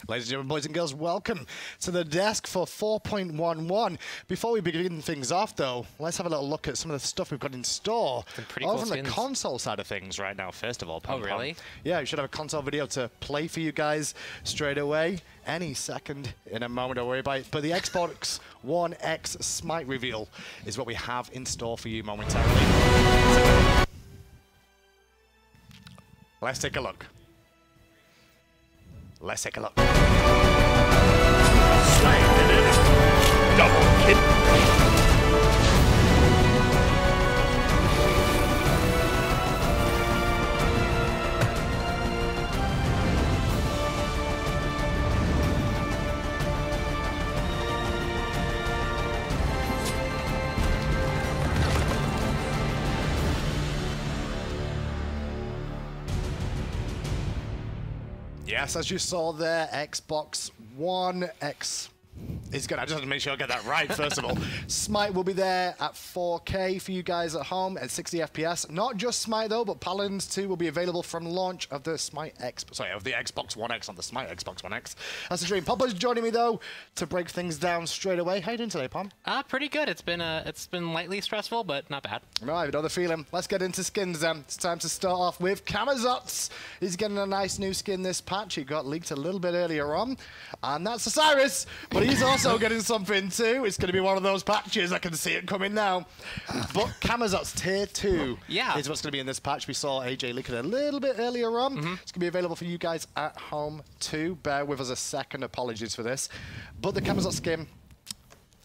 Ladies and gentlemen, boys and girls, welcome to the desk for 4.11. Before we begin things off, though, let's have a little look at some of the stuff we've got in store. Some pretty Over cool on skins. the console side of things right now, first of all. Oh, really? Yeah, we should have a console video to play for you guys straight away. Any second, in a moment, don't worry about it. But the Xbox One X SMITE reveal is what we have in store for you momentarily. Let's take a look. Let's take a look. Slain an enemy. Double kill. Yes, as you saw there, Xbox One X is good. I just have to make sure I get that right, first of all. SMITE will be there at 4K for you guys at home at 60 FPS. Not just SMITE, though, but Paladins 2 will be available from launch of the SMITE X, of the Xbox One X on the SMITE Xbox One X. That's the dream. Pompa's joining me, though, to break things down straight away. How you doing today, Pom? Pretty good. It's been lightly stressful, but not bad. Right, another feeling. Let's get into skins then. It's time to start off with Camazotz. He's getting a nice new skin this patch. He got leaked a little bit earlier on, and that's Osiris, but he's also getting something too. It's going to be one of those patches. I can see it coming now. But Camazotz Tier 2 is what's going to be in this patch. We saw AJ leak it a little bit earlier on. It's going to be available for you guys at home too. Bear with us a second. Apologies for this. But the Camazotz skin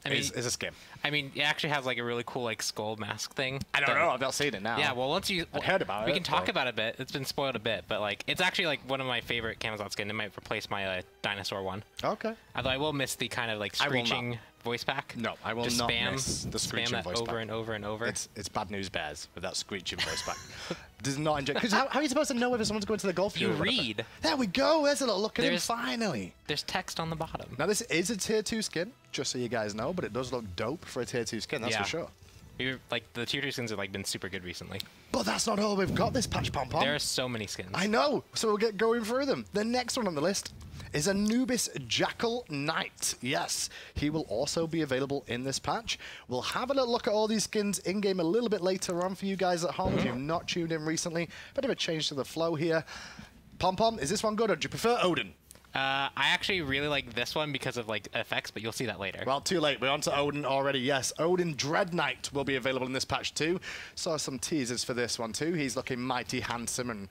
is a skin. I mean, it actually has like a really cool like skull mask thing. I don't know. I've not seen it now. Yeah, well, once you I've heard about we it. can talk about it a bit. It's been spoiled a bit, but like it's actually like one of my favorite Camazotz skin. It might replace my dinosaur one. Okay. Although I will miss the kind of like screeching voice pack. No, I will just not spam, miss the screeching spam that voice over pack. and over and over. It's bad news bears with that screeching voice pack. Does not enjoy. Because how are you supposed to know whether someone's going to the golf You field? read. There we go. There's a little look at him finally. There's text on the bottom. Now this is a tier 2 skin, just so you guys know, but it does look dope for a tier 2 skin. That's for sure. Like the tier 2 skins have like been super good recently. But that's not all we've got this patch, Pom Pom. There are so many skins. I know. So we'll get going through them. The next one on the list is Anubis Jackal Knight. Yes, he will also be available in this patch. We'll have a little look at all these skins in-game a little bit later on for you guys at home if you've not tuned in recently. Bit of a change to the flow here. Pom Pom, is this one good or do you prefer Odin? I actually really like this one because of like effects, but you'll see that later. Well, too late. We're on to Odin already. Yes, Odin Dread Knight will be available in this patch too. Saw some teasers for this one too. He's looking mighty handsome and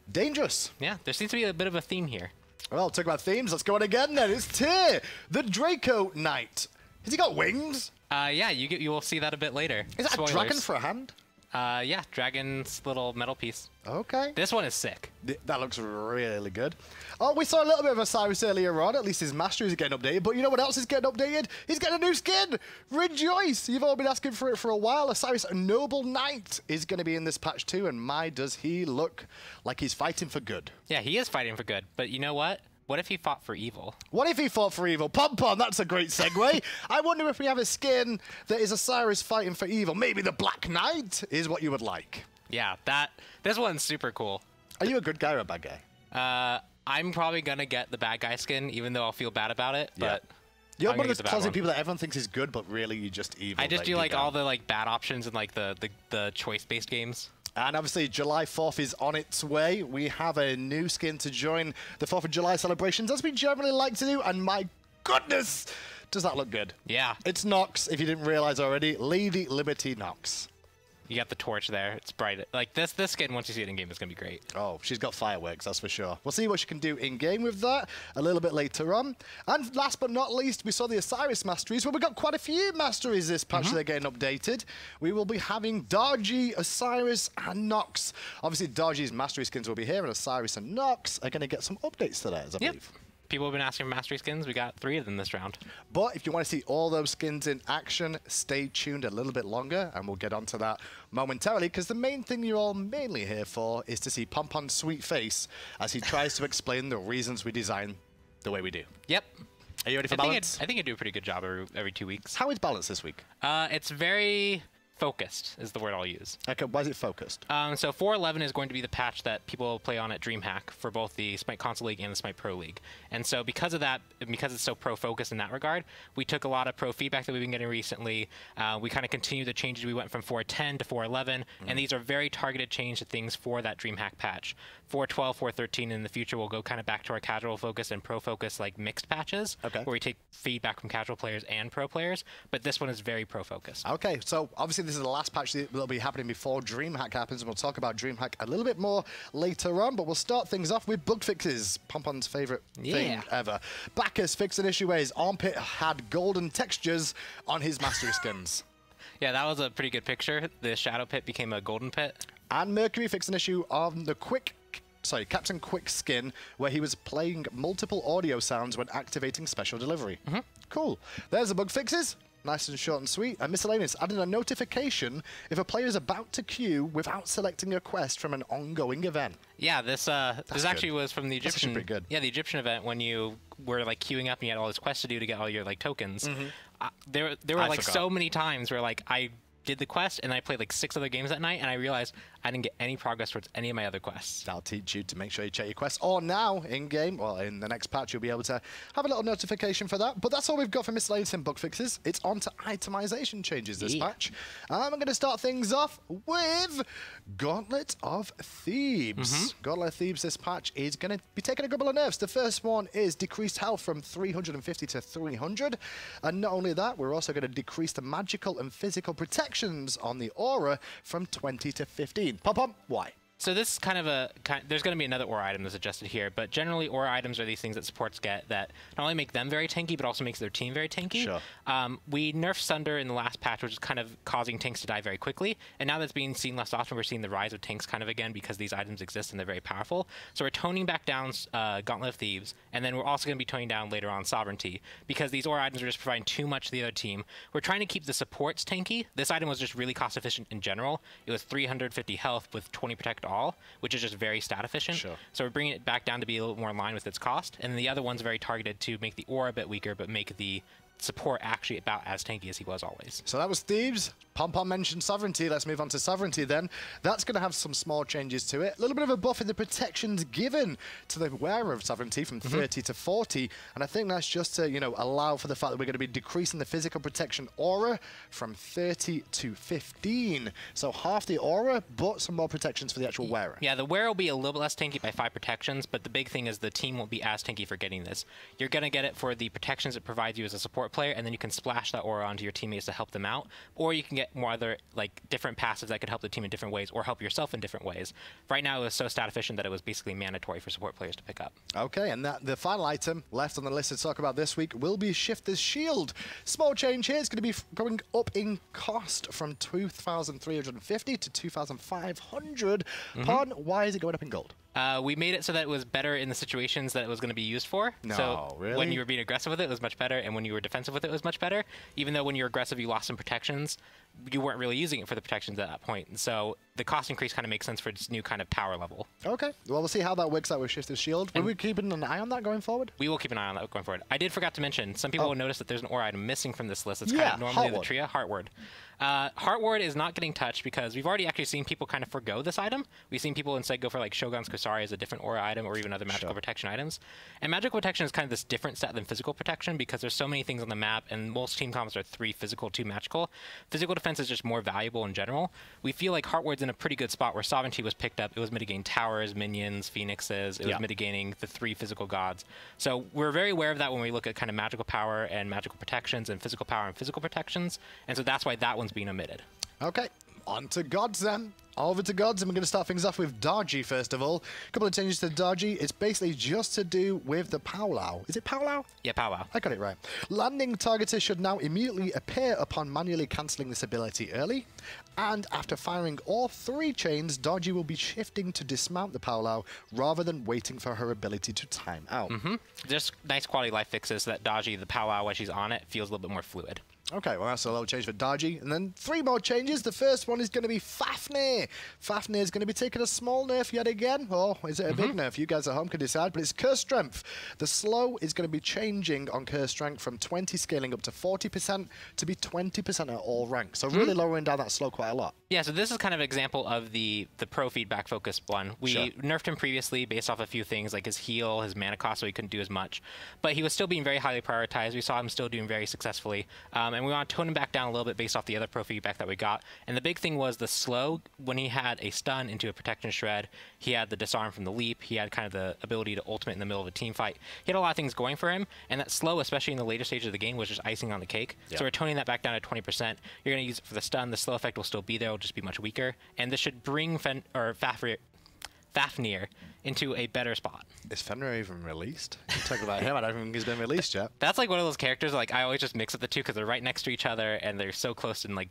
dangerous. Yeah, there seems to be a bit of a theme here. Well, talk about themes. Let's go on again then. It's Tyr, the Draco Knight. Has he got wings? Yeah, you will see that a bit later. Is that a dragon for a hand? Yeah, dragon's little metal piece. Okay. This one is sick. That looks really good. Oh, we saw a little bit of Osiris earlier on. At least his mastery is getting updated. But you know what else is getting updated? He's getting a new skin. Rejoice! You've all been asking for it for a while. Osiris Noble Knight is going to be in this patch too. And my, does he look like he's fighting for good. Yeah, he is fighting for good. But you know what? What if he fought for evil? What if he fought for evil? Pom Pom, that's a great segue. I wonder if we have a skin that is Osiris fighting for evil. Maybe the Black Knight is what you would like. Yeah, this one's super cool. Are you a good guy or a bad guy? I'm probably going to get the bad guy skin, even though I'll feel bad about it. But you're one of those closet people that everyone thinks is good, but really you're just evil. I just do like all the like bad options in like the choice-based games. And obviously, July 4th is on its way. We have a new skin to join the 4th of July celebrations, as we generally like to do. And my goodness, does that look good? Yeah. It's Nox, if you didn't realize already. Lady Liberty Nox. You got the torch there. It's bright. Like this skin, once you see it in game, is going to be great. Oh, she's got fireworks, that's for sure. We'll see what she can do in-game with that a little bit later on. And last but not least, we saw the Osiris masteries. Well, we got quite a few masteries this patch that are getting updated. We will be having Dargy, Osiris, and Nox. Obviously, Dargy's mastery skins will be here, and Osiris and Nox are going to get some updates to theirs, I believe. People have been asking for mastery skins. We got 3 of them this round. But if you want to see all those skins in action, stay tuned a little bit longer, and we'll get onto that momentarily, because the main thing you're all mainly here for is to see Pom Pom's sweet face as he tries to explain the reasons we design the way we do. Yep. Are you ready for balance? I think I do a pretty good job every 2 weeks. How is balance this week? It's very focused is the word I'll use. Okay, why is it focused? So 4.11 is going to be the patch that people play on at DreamHack for both the SMITE Console League and the SMITE Pro League. And so because of that, because it's so pro-focused in that regard, we took a lot of pro feedback that we've been getting recently. We kind of continued the changes. We went from 4.10 to 4.11, and these are very targeted change to things for that DreamHack patch. 4.12, 4.13 in the future, we'll go kind of back to our casual focus and pro focus, like mixed patches, where we take feedback from casual players and pro players, but this one is very pro focused. Okay, so obviously this is the last patch that will be happening before DreamHack happens, and we'll talk about DreamHack a little bit more later on, but we'll start things off with bug fixes. Pompon's favorite thing ever. Bacchus fixed an issue where his armpit had golden textures on his mastery skins. Yeah, that was a pretty good picture. The shadow pit became a golden pit. And Mercury fixed an issue on the Captain Quick skin, where he was playing multiple audio sounds when activating special delivery. Cool. There's the bug fixes. Nice and short and sweet. And miscellaneous added a notification if a player is about to queue without selecting a quest from an ongoing event. Yeah, this actually was from the Egyptian. That's pretty good. Yeah, the Egyptian event when you were like queuing up and you had all this quests to do to get all your like tokens. There were like so many times where like I did the quest and I played like 6 other games that night and I realized I didn't get any progress towards any of my other quests. That'll teach you to make sure you check your quests. Or now, in-game, well, in the next patch, you'll be able to have a little notification for that. But that's all we've got for miscellaneous and bug fixes. It's on to itemization changes this patch. I'm going to start things off with Gauntlet of Thebes. Gauntlet of Thebes this patch is going to be taking a couple of nerfs. The first one is decreased health from 350 to 300. And not only that, we're also going to decrease the magical and physical protections on the aura from 20 to 15. Pom-pom, why? So this is kind of there's going to be another aura item that's adjusted here, but generally aura items are these things that supports get that not only make them very tanky, but also makes their team very tanky. Sure. We nerfed Sunder in the last patch, which is kind of causing tanks to die very quickly, and now that's being seen less often. We're seeing the rise of tanks kind of again because these items exist and they're very powerful. So we're toning back down Gauntlet of Thebes, and then we're also going to be toning down later on Sovereignty, because these aura items are just providing too much to the other team. We're trying to keep the supports tanky. This item was just really cost efficient in general. It was 350 health with 20 protect all, which is just very stat efficient. Sure. So we're bringing it back down to be a little more in line with its cost. And then the other one's very targeted to make the aura a bit weaker, but make the support actually about as tanky as he was always. So that was Thebes. Pom-pom mentioned Sovereignty. Let's move on to Sovereignty then. That's going to have some small changes to it. A little bit of a buff in the protections given to the wearer of Sovereignty from 30 to 40. And I think that's just to, you know, allow for the fact that we're going to be decreasing the physical protection aura from 30 to 15. So half the aura, but some more protections for the actual wearer. Yeah, the wearer will be a little bit less tanky by 5 protections, but the big thing is the team won't be as tanky for getting this. You're going to get it for the protections it provides you as a support player, and then you can splash that aura onto your teammates to help them out, or you can get more other like different passives that could help the team in different ways or help yourself in different ways. Right now it was so stat efficient that it was basically mandatory for support players to pick up. Okay, and the final item left on the list to talk about this week will be Shifter's Shield. Small change here. It's going to be going up in cost from 2,350 to 2,500. Pon, why is it going up in gold? We made it so that it was better in the situations that it was going to be used for. No, so really? When you were being aggressive with it, it was much better, and when you were defensive with it, it was much better. Even though when you were aggressive, you lost some protections, you weren't really using it for the protections at that point. And so the cost increase kind of makes sense for this new kind of power level. Okay, well, we'll see how that works out with Shifter's Shield. Will we keep an eye on that going forward? We will keep an eye on that going forward. I did forget to mention, some people will notice that there's an aura item missing from this list. It's kind of normally the tria, Heartward. Heartward is not getting touched because we've already actually seen people kind of forgo this item. We've seen people instead go for like Shogun's Kosari as a different aura item or even other magical protection items. And magical protection is kind of this different set than physical protection because there's so many things on the map and most team combos are 3 physical, 2 magical. Physical defense is just more valuable in general. We feel like Heartward's in a pretty good spot where Sovereignty was picked up. It was mitigating towers, minions, phoenixes. It was mitigating the 3 physical gods. So we're very aware of that when we look at kind of magical power and magical protections and physical power and physical protections. And so that's why that one's being omitted. Okay, on to gods then. Over to gods, and we're going to start things off with Darji first of all. A couple of changes to Darji. It's basically just to do with the Powwow. Is it Powwow? Yeah, Powwow. I got it right. Landing targeters should now immediately appear upon manually cancelling this ability early. And after firing all 3 chains, Darji will be shifting to dismount the Powwow rather than waiting for her ability to time out. Just nice quality life fixes so that Darji, the Powwow, when she's on it, feels a little bit more fluid. Okay, well, that's a little change for Darji. And then 3 more changes. The first one is going to be Fafnir. Fafnir is going to be taking a small nerf yet again. Or is it a big nerf? You guys at home can decide. But it's Curse Strength. The slow is going to be changing on Curse Strength from 20 scaling up to 40% to be 20% at all ranks. So really lowering down that slow quite a lot. Yeah, so this is kind of an example of the pro feedback focused one. We nerfed him previously based off a few things like his heal, his mana cost, so he couldn't do as much. But he was still being very highly prioritized. We saw him still doing very successfully. And we want to tone him back down a little bit based off the other pro feedback that we got. And the big thing was the slow. When he had a stun into a protection shred, he had the disarm from the leap, he had kind of the ability to ultimate in the middle of a team fight. He had a lot of things going for him, and that slow, especially in the later stages of the game, was just icing on the cake. So we're toning that back down to 20%. You're going to use it for the stun. The slow effect will still be there, it'll just be much weaker. And this should bring Fafnir into a better spot. Is Fenrir even released? You talk about him, I don't think he's been released yet. That's like one of those characters, like I always just mix up the two because they're right next to each other and they're so close in like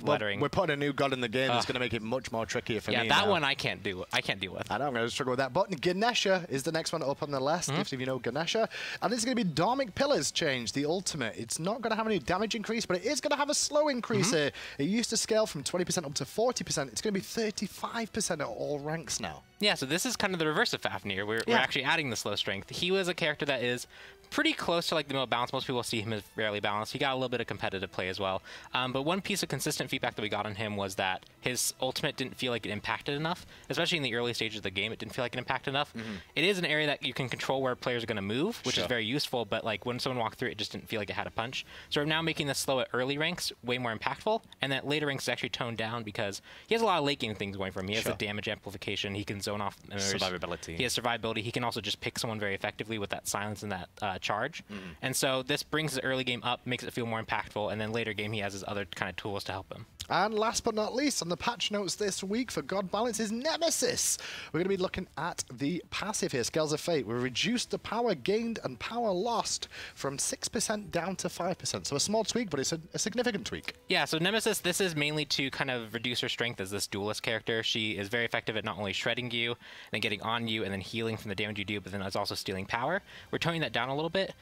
lettering. We're putting a new god in the game that's going to make it much more trickier for me. Yeah, that one I can't deal with. I know, I'm going to struggle with that. But Ganesha is the next one up on the list, if you know Ganesha. And this is going to be Dharmic Pillars change, the ultimate. It's not going to have any damage increase, but it is going to have a slow increase here. It used to scale from 20% up to 40%. It's going to be 35% at all ranks now. Yeah, so this is kind of the reverse of Fafnir. We're actually adding the slow strength. He was a character that is pretty close to like the middle balance. Most people see him as fairly balanced. He got a little bit of competitive play as well. But one piece of consistent feedback that we got on him was that his ultimate didn't feel like it impacted enough, especially in the early stages of the game. It didn't feel like it impacted enough. It is an area that you can control where players are going to move, which is very useful, but like when someone walked through it, just didn't feel like it had a punch. So we're now making this slow at early ranks way more impactful, and that later ranks is actually toned down because he has a lot of late game things going for him. He has the damage amplification. He can zone off survivability. He has survivability. He can also just pick someone very effectively with that silence and that charge. And so this brings the early game up, makes it feel more impactful, and then later game he has his other kind of tools to help him. And last but not least, on the patch notes this week for God Balance is Nemesis. We're going to be looking at the passive here, Scales of Fate. We reduced the power gained and power lost from 6% down to 5%. So a small tweak, but it's a significant tweak. Yeah, so Nemesis, this is mainly to kind of reduce her strength as this duelist character. She is very effective at not only shredding you, and getting on you, and then healing from the damage you do, but then it's also stealing power. We're toning that down a little bit.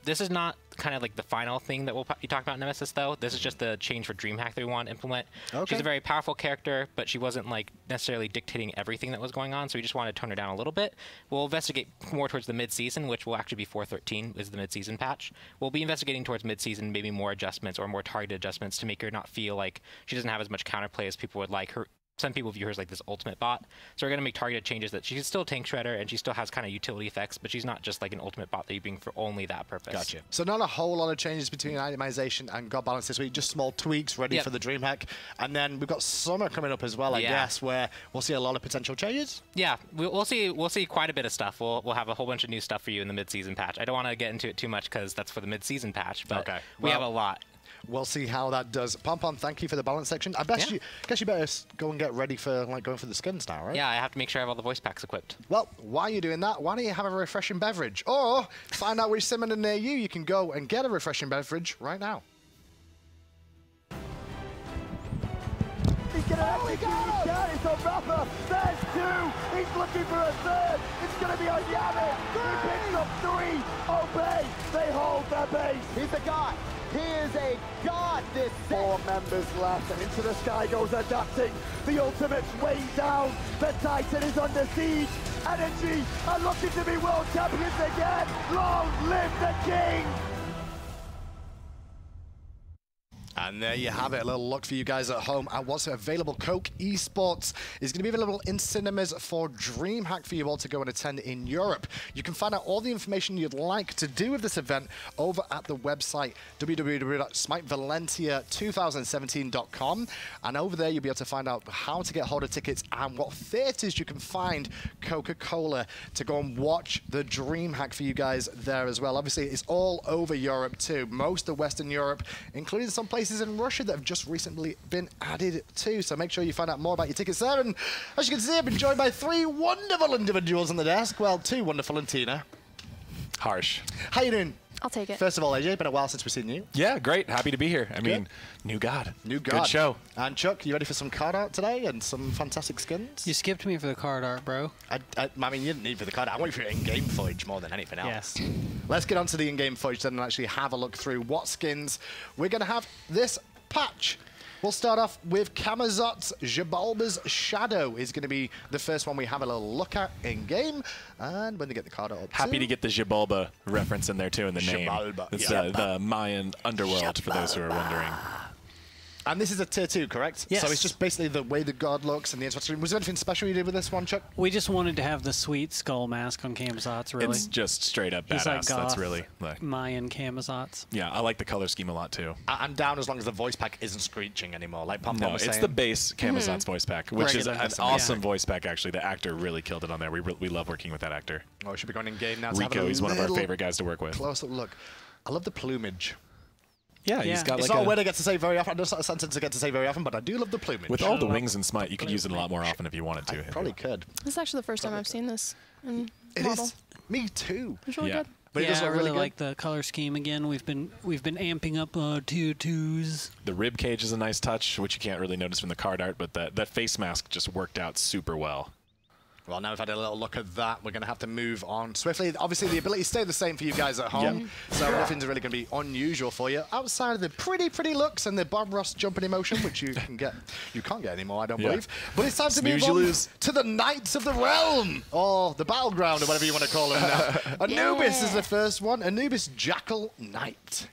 This is not kind of like the final thing that we'll be talking about Nemesis, though. This is just the change for DreamHack that we want to implement. She's a very powerful character, but she wasn't like necessarily dictating everything that was going on, so we just wanted to tone her down a little bit. We'll investigate more towards the mid-season, which will actually be 4.13 is the mid-season patch. We'll be investigating towards mid-season, maybe more adjustments or more targeted adjustments to make her not feel like she doesn't have as much counterplay as people would like. Some people view her as like this ultimate bot. So we're going to make targeted changes that she's still tank shredder and she still has kind of utility effects, but she's not just like an ultimate bot that you bring for only that purpose. Gotcha. So not a whole lot of changes between itemization and God Balance this week, just small tweaks ready for the DreamHack. And then we've got summer coming up as well, I guess, where we'll see a lot of potential changes. Yeah, we'll see quite a bit of stuff. We'll have a whole bunch of new stuff for you in the mid-season patch. I don't want to get into it too much because that's for the mid-season patch, but we have a lot. We'll see how that does. Pom, thank you for the balance section. I guess you better go and get ready for like going for the skins now, right? Yeah, I have to make sure I have all the voice packs equipped. Well, while you're doing that, why don't you have a refreshing beverage? Or find out which simmer near you. You can go and get a refreshing beverage right now. He's going to execute his shot. It's on Rafa. There's 2. He's looking for a 3rd. It's going to be on Yamit. He picks up 3. Obey. They hold their base. He's the god. He is a god this set. 4 members left, and into the sky goes Adapting. The ultimate's way down. The Titan is under siege. Energy are looking to be world champions again. Long live the king! And there you have it, a little look for you guys at home at what's available. Coke Esports is going to be available in cinemas for DreamHack for you all to go and attend in Europe. You can find out all the information you'd like to do with this event over at the website www.SmiteValencia2017.com, and over there you'll be able to find out how to get hold of tickets and what theaters you can find Coca-Cola to go and watch the DreamHack for you guys there as well. Obviously, it's all over Europe too, most of Western Europe, including some places in Russia that have just recently been added to. So make sure you find out more about your tickets there. And as you can see, I've been joined by 3 wonderful individuals on the desk. Well, 2 wonderful and Tina. Harsh. How you doing? I'll take it. First of all, AJ, been a while since we've seen you. Yeah, great. Happy to be here. I mean, new god. New god. Good show. And Chuck, you ready for some card art today and some fantastic skins? You skipped me for the card art, bro. I mean, you didn't need for the card art. I want you for in-game footage more than anything else. Yes. Let's get on to the in-game footage then and actually have a look through what skins we're going to have this patch. We'll start off with Camazot's Xibalba's Shadow is going to be the first one we have a little look at in-game. And when they get the card out. Happy to get the Xibalba reference in there, too, in the name. Xibalba. It's the Mayan underworld, for those who are wondering. And this is a tier 2, correct? Yes. So it's just basically the way the god looks and the interaction. Was there anything special you did with this one, Chuck? We just wanted to have the sweet skull mask on Camazot's, really. It's just straight up He's badass. like goth, That's really like Mayan Camazot's. Yeah, I like the color scheme a lot too. I'm down as long as the voice pack isn't screeching anymore, like Pom No, was it's saying. the base Camazot's voice pack, which is Regular. an awesome voice pack. Actually, the actor really killed it on there. We love working with that actor. Oh, we should be going in game now. To have Rico, a he's one of our little favorite guys to work with. Close-up look. I love the plumage. Yeah, he's Yeah. got It's like not a a, word I get to say very often. It's not a sentence I get to say very often, but I do love the plumage. with all the wings and smite, you could use it a lot more often if you wanted to. Probably could. This is actually the first time I've seen this in It model. is. Me too. It's really Yeah. good. But it Yeah, does I look really really like the color scheme again. We've been amping up tier 2s. The rib cage is a nice touch, which you can't really notice from the card art, but that face mask just worked out super well. Well, now we've had a little look at that. We're going to have to move on swiftly. Obviously, the abilities stay the same for you guys at home, so nothing's really going to be unusual for you. Outside of the pretty looks and the Bob Ross jumping emotion, which you can get, you can't get anymore, I don't believe. But it's time to Snooze, move you on lose. to the Knights of the Realm, or the Battleground, or whatever you want to call them now. Anubis is the first one. Anubis Jackal Knight.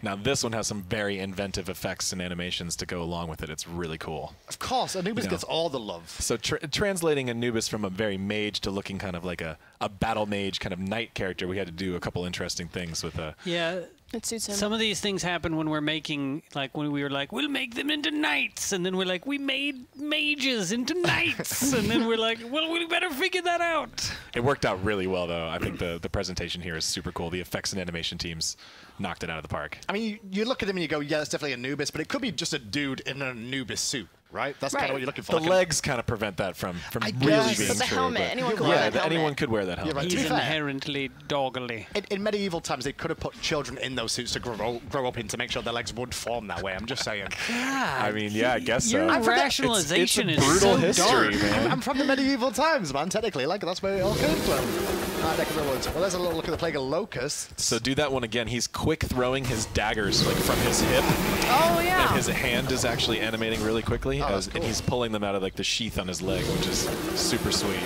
Now, this one has some very inventive effects and animations to go along with it. It's really cool. Of course, Anubis You know. gets all the love. So translating Anubis from a very mage to looking kind of like a battle mage kind of knight character, we had to do a couple interesting things with Yeah. It suits him. Some of these things happen when we're making, like when we were like, we'll make them into knights. And then we're like, we made mages into knights. And then we're like, well, we better figure that out. It worked out really well, though. I think the presentation here is super cool. The effects and animation teams knocked it out of the park. I mean, you look at him and you go, yeah, it's definitely Anubis, but it could be just a dude in an Anubis suit, right? That's kind of what you're looking for. The Like legs kind of prevent that from I really guess. being But the true. helmet, but- anyone could wear that helmet. anyone could wear that helmet. right. To be He's fair- inherently doggly. In medieval times, they could have put children in those suits to grow up in to make sure their legs would form that way. I'm just saying. I mean, yeah, I guess so. Your rationalization it's a is brutal so history, dark. man. I'm from the medieval times, man. Technically, like that's where it all came from. Neck of the woods. Well, there's a little look at the Plague of Locusts. So do that one again. He's quick throwing his daggers like from his hip, Oh, yeah. and his hand is actually animating really quickly, that's and cool. he's pulling them out of like the sheath on his leg, which is super sweet.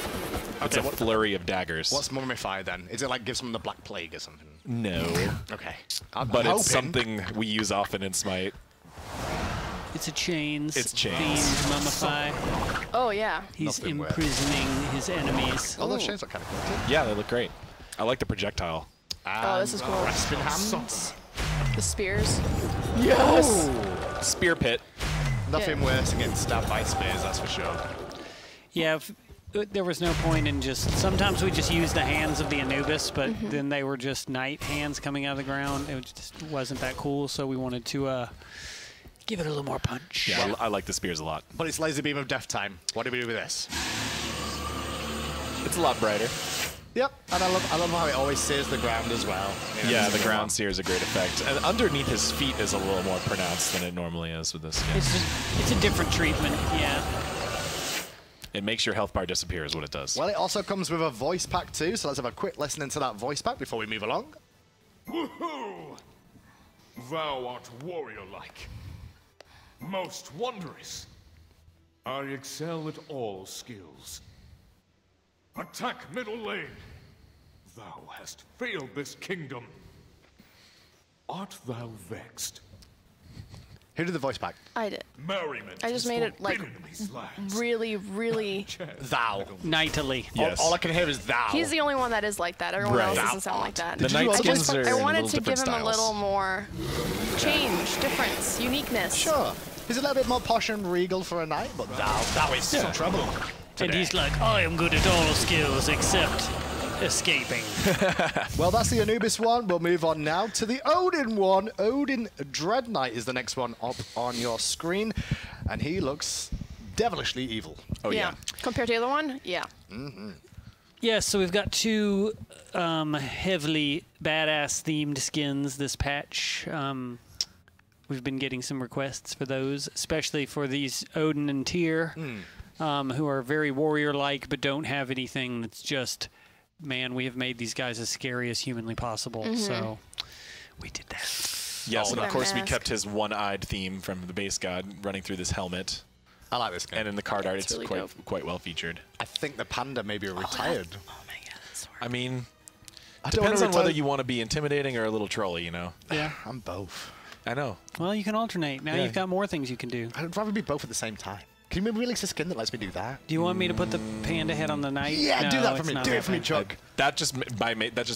It's a flurry of daggers. What's Mummify then? Is it like gives them the Black Plague or something? No, Okay. but it's something we use often in Smite. It's a chains. It's chains. Themed mummify. Oh, yeah. He's Nothing worse. imprisoning his enemies. Oh, those chains look kind of cool too. Yeah, they look great. I like the projectile. Oh, this is cool. Grasping hands. The spears. Spear pit. Nothing Yeah. worse than getting stabbed by spears, that's for sure. Yeah, there was no point in just... Sometimes we just use the hands of the Anubis, but then they were just knight hands coming out of the ground. It just wasn't that cool, so we wanted to give it a little more punch. Yeah, I like the spears a lot. But it's Laser Beam of Death time. What do we do with this? It's a lot brighter. Yep, and I love how it always sears the ground as well. You know, Yeah, this the is ground sear is a great effect. And underneath his feet is a little more pronounced than it normally is with this skin. It's a different treatment, yeah. It makes your health bar disappear is what it does. Well, it also comes with a voice pack too, so let's have a quick listen into that voice pack before we move along. Woohoo! Thou art warrior-like, most wondrous. I excel at all skills. Attack middle lane. Thou hast failed this kingdom. Art thou vexed? Who did the voice pack? I did. Merriment I just is made it, like, forbidden in these lands. really... Thou. Knightly. Yes. All I can hear is thou. He's the only one that is like that. Everyone Right. else doesn't sound like that. The Did you night also skins voice are pack? I in wanted little to give different him a styles. little more change, difference, uniqueness. Sure. He's a little bit more posh and regal for a knight, but thou is some trouble. And he's like, I am good at all skills except escaping. Well, that's the Anubis one. We'll move on now to the Odin one. Odin Dread Knight is the next one up on your screen, and he looks devilishly evil. Oh, yeah. Compared to the other one, yeah. Yeah, so we've got two heavily badass themed skins this patch. We've been getting some requests for those, especially for these Odin and Tyr, who are very warrior-like but don't have anything that's just, man, we have made these guys as scary as humanly possible. So we did that. Yes, and of course we kept his one-eyed theme from the base god running through this helmet. I like this game. And in the card art, it's really quite well featured. I think the panda maybe retired. Oh my god, that's I mean, I don't depends wanna on whether retire. you want to be intimidating or a little trolly, you know? Yeah. I'm both. I know. Well, you can alternate. Now Yeah. you've got more things you can do. I'd rather be both at the same time. Can you maybe release a skin that lets me do that? Do you want me to put the panda head on the knight? Yeah, do No, that for it's me. not Do that it for me, bad. Chuck. That just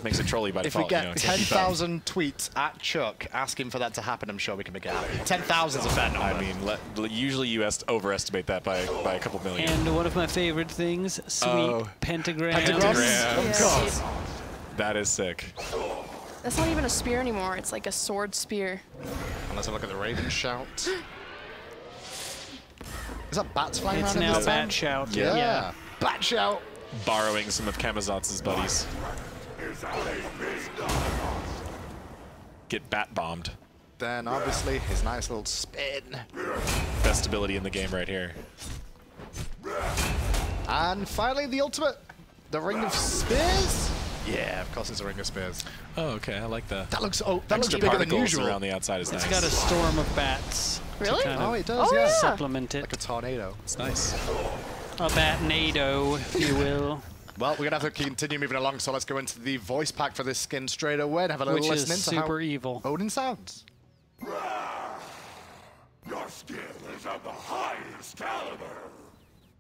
makes it trolly by If we default. get you know, it's like you 10,000 tweets at Chuck asking for that to happen, I'm sure we can make it happen. 10,000 is a fair number. I mean, usually you overestimate that by a couple million. And one of my favorite things, sweet pentagram. Pentagram. Of course. That is sick. That's not even a spear anymore. It's like a sword spear. Unless I look at the Raven shout. Is that bats flying It's around in now this town? Bat Shout. Yeah. Bat shout. Borrowing some of Kamazotz's buddies. Get bat bombed. Then obviously his nice little spin. Best ability in the game right here. And finally the ultimate. The Ring of Spears. Yeah, of course it's a Ring of Spears. Oh, okay. I like that. That looks that looks Extra bigger than particles usual. around the outside is It's nice. got a storm of bats. Really? To kind of Oh, it does, Oh, yeah. yeah. supplement it. Like a tornado. It's nice. A batnado, if you will. Well, we're going to have to continue moving along, so let's go into the voice pack for this skin straight away and have a little Which is listen into super how evil. Odin sounds. Your skill is of the highest caliber.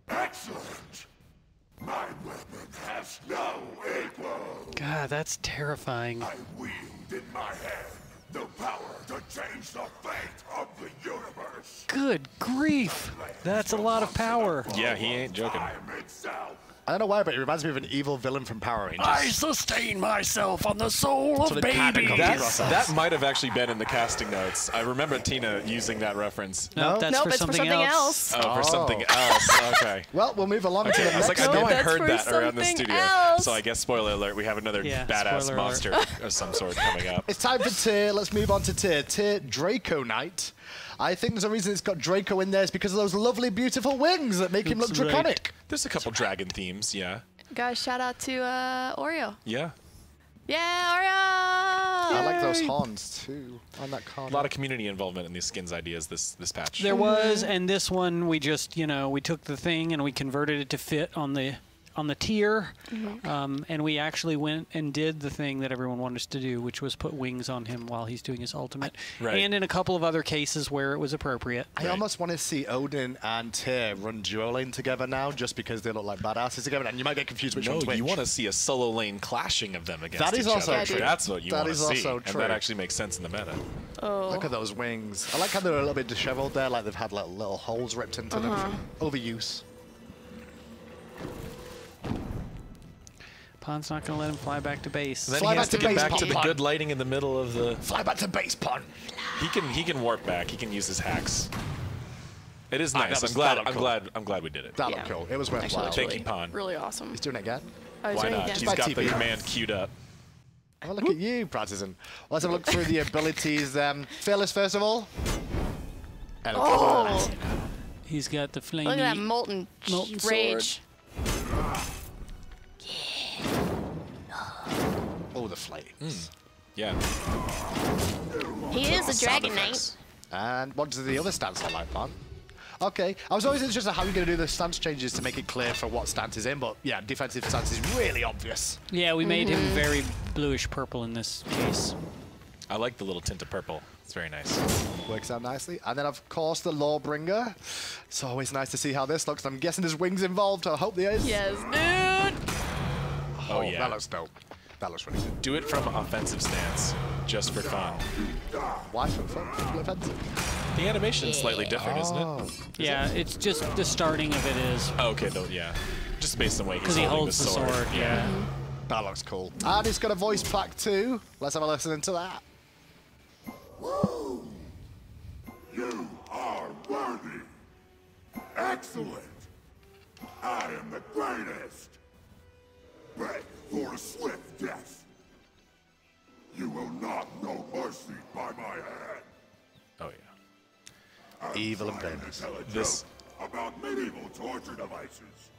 Excellent. My weapon has no equal. God, that's terrifying. I wield in my hand the power to change the fate of the universe. Good grief. That's a lot of power. Yeah, he ain't joking. Time itself. I don't know why, but it reminds me of an evil villain from Power Rangers. sustain myself on the soul That's what it kinda comes across as. That might have actually been in the casting notes. I remember Tina using that reference. No, that's Nope, for it's for something something else. else. Oh, for something else. Okay. Well, we'll move along to the I was next like, I one. know I that's heard for that around the something studio. else. So I guess, spoiler alert, we have another Yeah, badass spoiler monster of some sort coming up. It's time for Tyr. Let's move on to Tyr. Tyr Draco Knight. I think there's a reason it's got Draco in there is because of those lovely, beautiful wings that make him look That's right. draconic. There's a couple dragon themes, yeah. Guys, shout out to Oreo. Yeah. Yeah, Oreo! I like those horns too on that card. A lot of community involvement in these skins ideas this patch. There was, and this one we just, we took the thing and we converted it to fit on the tier, and we actually went and did the thing that everyone wanted us to do, which was put wings on him while he's doing his ultimate, Right. and in a couple of other cases where it was appropriate. I almost want to see Odin and Tyr run duo lane together now, just because they look like badasses together, and you might get confused which No, one's which. you want to see a solo lane clashing of them against That is each also other. true. That's what you That want to is see. also And true. that actually makes sense in the meta. Oh. Look at those wings. I like how they're a little bit disheveled there, like they've had little holes ripped into them from overuse. Pon's not going to let him fly back to base. Then Fly he has back to to get base, back to the Pop. good lighting in the middle of the... Fly back to base, Pon. He can warp back. He can use his hacks. It is Ah, nice. that I'm looked glad. cool. I'm glad we did it. That Yeah. looked cool. It was Actually, worthwhile. that's Thank really, you, Pon. really awesome. He's doing it again. Oh, he's Why doing it not? again. He's By got the TP. command queued up. Oh, look at you practicing. Let's have a look through the abilities. Fearless, first of all. Oh, He's got the flame. look at that molten rage. Oh, the flames. Yeah. He is a Sound dragon knight. effects. And what does the other stance look like, Pon? Okay, I was always interested in how you're going to do the stance changes to make it clear for what stance is in, but yeah, defensive stance is really obvious. Yeah, we made him very bluish purple in this case. I like the little tint of purple. It's very nice. Works out nicely. And then, of course, the Lawbringer. It's always nice to see how this looks. I'm guessing there's wings involved. I hope there is. Yes, dude. Oh, yeah. That looks dope. That looks really good. Do it from offensive stance, just for fun. Why for fun? Offensive? The animation's slightly different, isn't it? Yeah, it's just the starting of it is Oh, okay, though, yeah. Just based on the way he's because he holding holds the sword. Yeah. That looks cool. And it's got a voice pack too. Let's have a listen to that. Woo! You are worthy. Excellent. I am the greatest. Break for a swift death. You will not know mercy by my hand. Oh yeah. Evil and Trying to painless. tell a This- joke about medieval torture devices,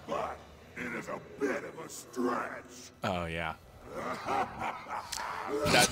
but it is a bit of a stretch. Oh yeah.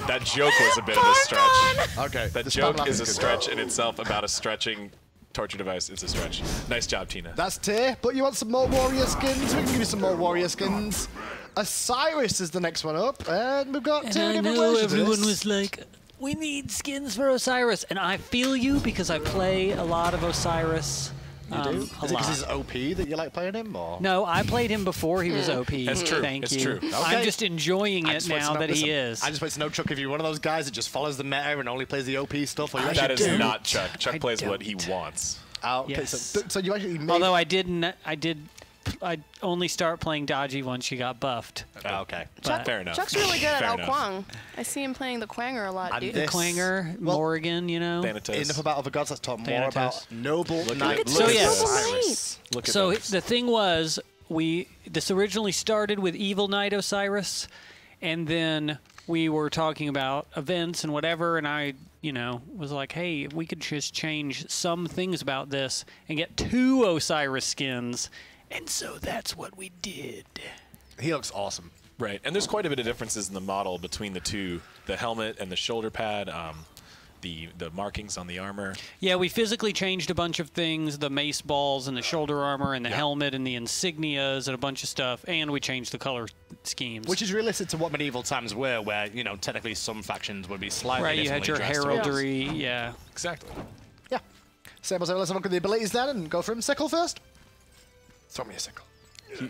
that joke was a bit of a stretch. Okay. That the joke spam is a laughing stretch in itself about a stretching torture device. It's a stretch. Nice job, Tina. That's tier, but you want some more warrior skins? We can give you some more warrior skins. Osiris is the next one up, and we've got two And I different know versions of everyone this. was like, we need skins for Osiris. And I feel you because I play a lot of Osiris. You do? A Is it because lot. he's OP that you like playing him, or? No, I played him before he was OP. That's true. Thank It's you. true. Okay. I'm just enjoying I it just want to now know- that he listen, is. I just want to know, Chuck, if you're one of those guys that just follows the meta and only plays the OP stuff, or you That actually is do? not Chuck. Chuck I plays what he don't. wants. Oh, okay, Yes. so you actually made... Although I only start playing Dodgy once she got buffed. Oh, okay. But Fair enough. Chuck's really good at Fair Ao enough. Kuang. I see him playing the Quanger a lot, And dude. this- Clanger, well, Morrigan, you know. Thanatos. Enough about other gods, let's talk more Thanatos. about Noble Look Knight. at So, look yeah. at Noble Osiris. Look at So those. the thing was, this originally started with Evil Knight Osiris, and then we were talking about events and whatever, and I, was like, hey, if we could just change some things about this and get 2 Osiris skins, and so that's what we did. He looks awesome. Right, and there's quite a bit of differences in the model between the two, the helmet and the shoulder pad, the markings on the armor. Yeah, we physically changed a bunch of things, the mace balls and the shoulder armor and the Yeah. helmet and the insignias and a bunch of stuff, and we changed the color schemes. Which is realistic to what medieval times were, where, technically some factions would be slightly right, you had your differently dressed. heraldry, yeah. Exactly. Yeah. Same as let's have a look at the abilities then and go for him. Sickle first. Throw me a sickle.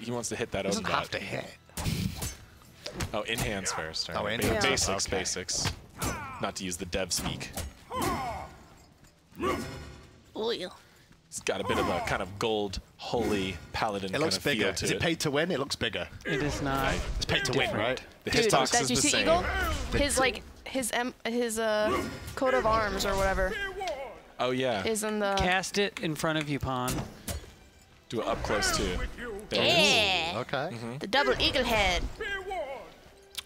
He wants to hit that Doesn't Odin have dot. to hit. Oh, in hands first. Oh, in Ba- hands. Basics, Okay. basics. Not to use the dev speak. It's got a bit of a kind of gold, holy paladin It kind looks of bigger. feel to Is it paid to win? It looks bigger. It is not. It's paid to win, right? The Dude, hitbox that is you the see same. Eagle? His coat of arms or whatever Oh yeah. is in the. Cast it in front of you, Pawn. Do it up close too. There it is. Yeah, Okay. the double eagle head.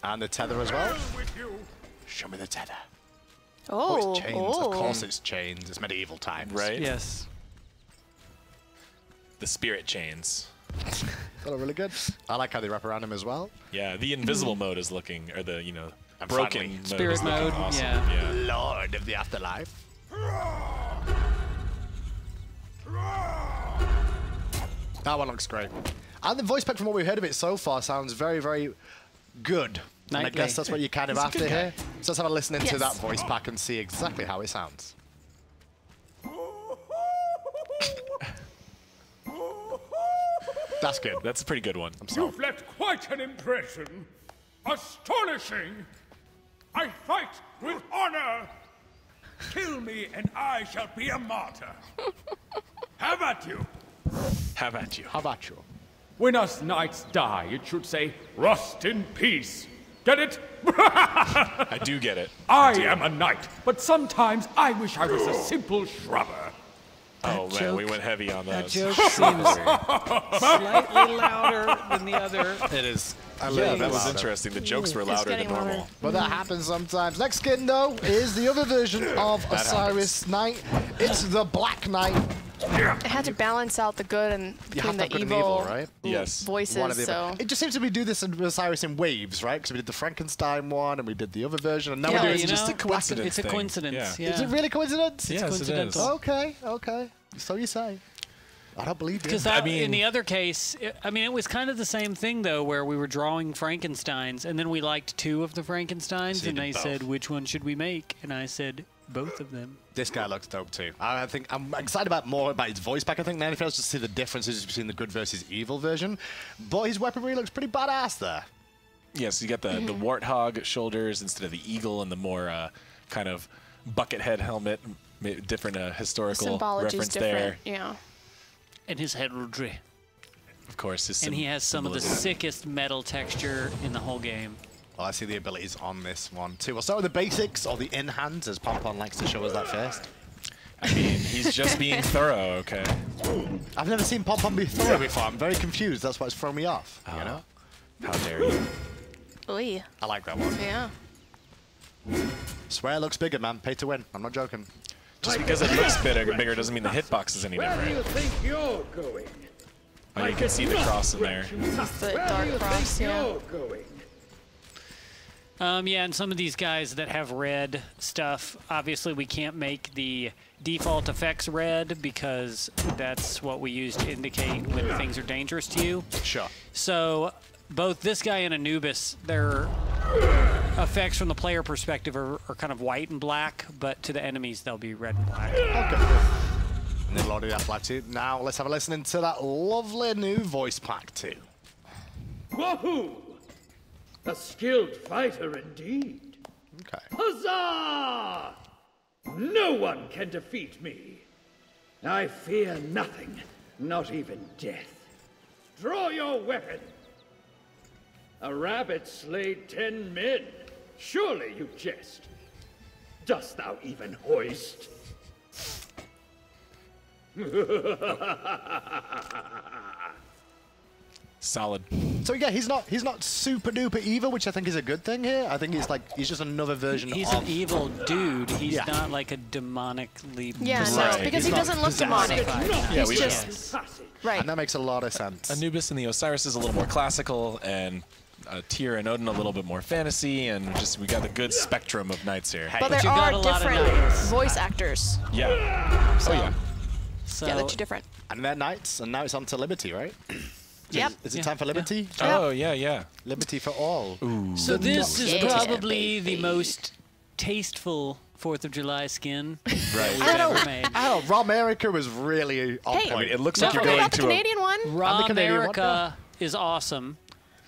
And the tether as well. Show me the tether. Oh, it's chains. Of course it's chains. It's medieval times. Right? Yes. The spirit chains. They look really good. I like how they wrap around him as well. Yeah, the invisible mode is looking, or the, And broken finally, mode Spirit is looking mode, awesome. yeah. Lord of the afterlife. That one looks great. And the voice pack from what we've heard of it so far sounds very, very good. And I Nightly. guess that's what you're kind of He's a after good guy. here. So let's have a listen into Yes. that voice pack and see exactly how it sounds. That's good. That's a pretty good one. You've left quite an impression. Astonishing! I fight with honor! Kill me and I shall be a martyr. Have at you! Have at you. How about you? When us knights die, it should say, rust in peace. Get it? I do get it. I am a knight, but sometimes I wish I was a simple shrubber. Oh man, we joke- went heavy on That those. joke seems slightly louder than the other. It is. I Yeah, love that was louder. interesting. The jokes were It's louder than getting louder. normal. But that happens sometimes. Next skin, though, is the other version of Osiris Knight. It's the Black Knight. It had to balance out the good and You between have the to have good and evil, evil, right? Yes. voices. One of the So other. It just seems to be do this in Osiris in waves, right? Because we did the Frankenstein one and we did the other version, and now Yeah, we're doing you just know, a coincidence It's a thing. coincidence. Yeah. Yeah. Is it really coincidence? Yes, it coincidental. is. Okay, okay. So you say. I don't believe you. Because I in mean- the other case, it was kind of the same thing though, where we were drawing Frankensteins, and then we liked 2 of the Frankensteins, So you and did they both. said, "Which one should we make?" And I said, "Both of them." This guy looks dope too. I think I'm excited about more about his voice pack. I think than anything else, to see the differences between the good versus evil version. But his weaponry looks pretty badass there. Yes, you got the warthog shoulders instead of the eagle and the more kind of bucket head helmet. Different historical symbology is reference different. there. Yeah. And his heraldry. Of course, his And he has some of the symbolism. sickest metal texture in the whole game. Well, I see the abilities on this one too. We'll start with the basics, or the in-hands, as Pompon likes to show us that first. I mean, he's just being thorough, okay? I've never seen Pompon be thorough before. I'm very confused. That's what's thrown me off, you know? How dare you? Oy. I like that one. Yeah. Swear looks bigger, man. Pay to win. I'm not joking. Just because it looks bigger doesn't mean the hitbox is any Where do you different. think you're going? Oh, you can see the cross in there. The Where dark do you cross, think yeah. you're going? Yeah, and some of these guys that have red stuff, obviously we can't make the default effects red because that's what we use to indicate when things are dangerous to you. Sure. So both this guy and Anubis, their effects from the player perspective are kind of white and black, but to the enemies they'll be red and black. Okay. And then loaded that flat too. Now let's have a listen into that lovely new voice pack too. Wahoo! A skilled fighter indeed. Okay. Huzzah! No one can defeat me. I fear nothing, not even death. Draw your weapon. A rabbit slayed 10 men. Surely you jest. Dost thou even hoist? Solid. So yeah, he's not super duper evil, which I think is a good thing here. I think he's just another version He's of an evil dude. He's Yeah. not like a demonically. Yeah, Right. no, because He's he not doesn't look demonic. Yeah, He's we just right. and that makes a lot of sense. Anubis and the Osiris is a little more classical, and Tyr and Odin a little bit more fantasy, and just we got a good spectrum of knights here. But But there you got are a lot of different knights. voice actors. Yeah. So, Oh yeah. So, yeah, they're two different. And they're knights, and now it's on to Liberty, right? Yep. Is it Yeah. time for Liberty? Oh yeah. Liberty for all. So this is Yeah, probably the baby. most tasteful 4th of July skin Right. we've ever made. Oh, Raw America was really on Hey, point. I mean, it looks don't like you're forget going about the to a Canadian one. Raw And the Canadian one, America is awesome,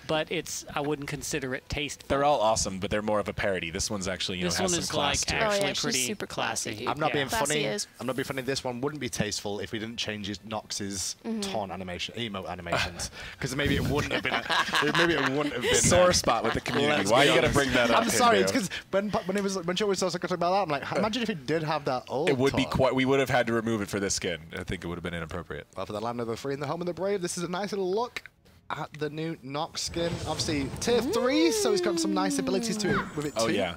but I wouldn't consider it tasteful. They're all awesome, but they're more of a parody. This one's actually, This has one some is class like to it. Oh, actually yeah, she's pretty super classy, dude. I'm not Yeah. being Classy funny. is. I'm not being funny. This one wouldn't be tasteful if we didn't change Nox's taunt animation, emote animations, because maybe it wouldn't have been. Maybe it wouldn't have been. Sore spot with the community. Let's Why be you gotta honest. bring that up? I'm sorry. Hindu? It's because when she was talking about that, I'm like, imagine if it did have that old. It would be taunt. quite. We would have had to remove it for this skin. I think it would have been inappropriate. Well, for the land of the free and the home of the brave, this is a nice little look at the new Nox skin. Obviously, tier 3, so he's got some nice abilities to it with it Oh too. yeah.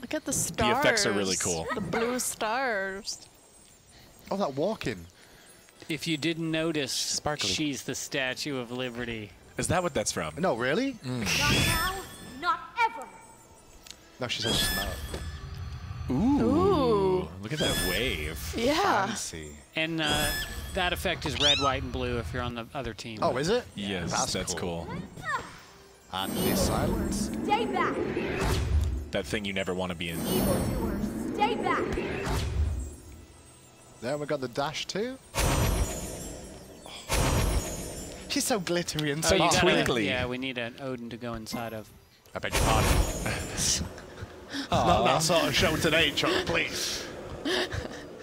Look at the stars. effects are really cool. The blue stars. Oh, that walking. If you didn't notice, Sparkly. she's the Statue of Liberty. Is that what that's from? No, really? Mm. Not now, not ever. No, she says she's not. Ooh. Look at that wave. Yeah. Fancy. And that effect is red, white, and blue if you're on the other team. Oh, is it? Yes, that's cool. And the silence. Stay back. That thing you never want to be in. Evildoers, stay back. There we got the dash too. She's so glittery and Oh, so you gotta- twinkly. Yeah, we need an Odin to go inside of. I beg your pardon. Not that sort of show today, Chuck, please.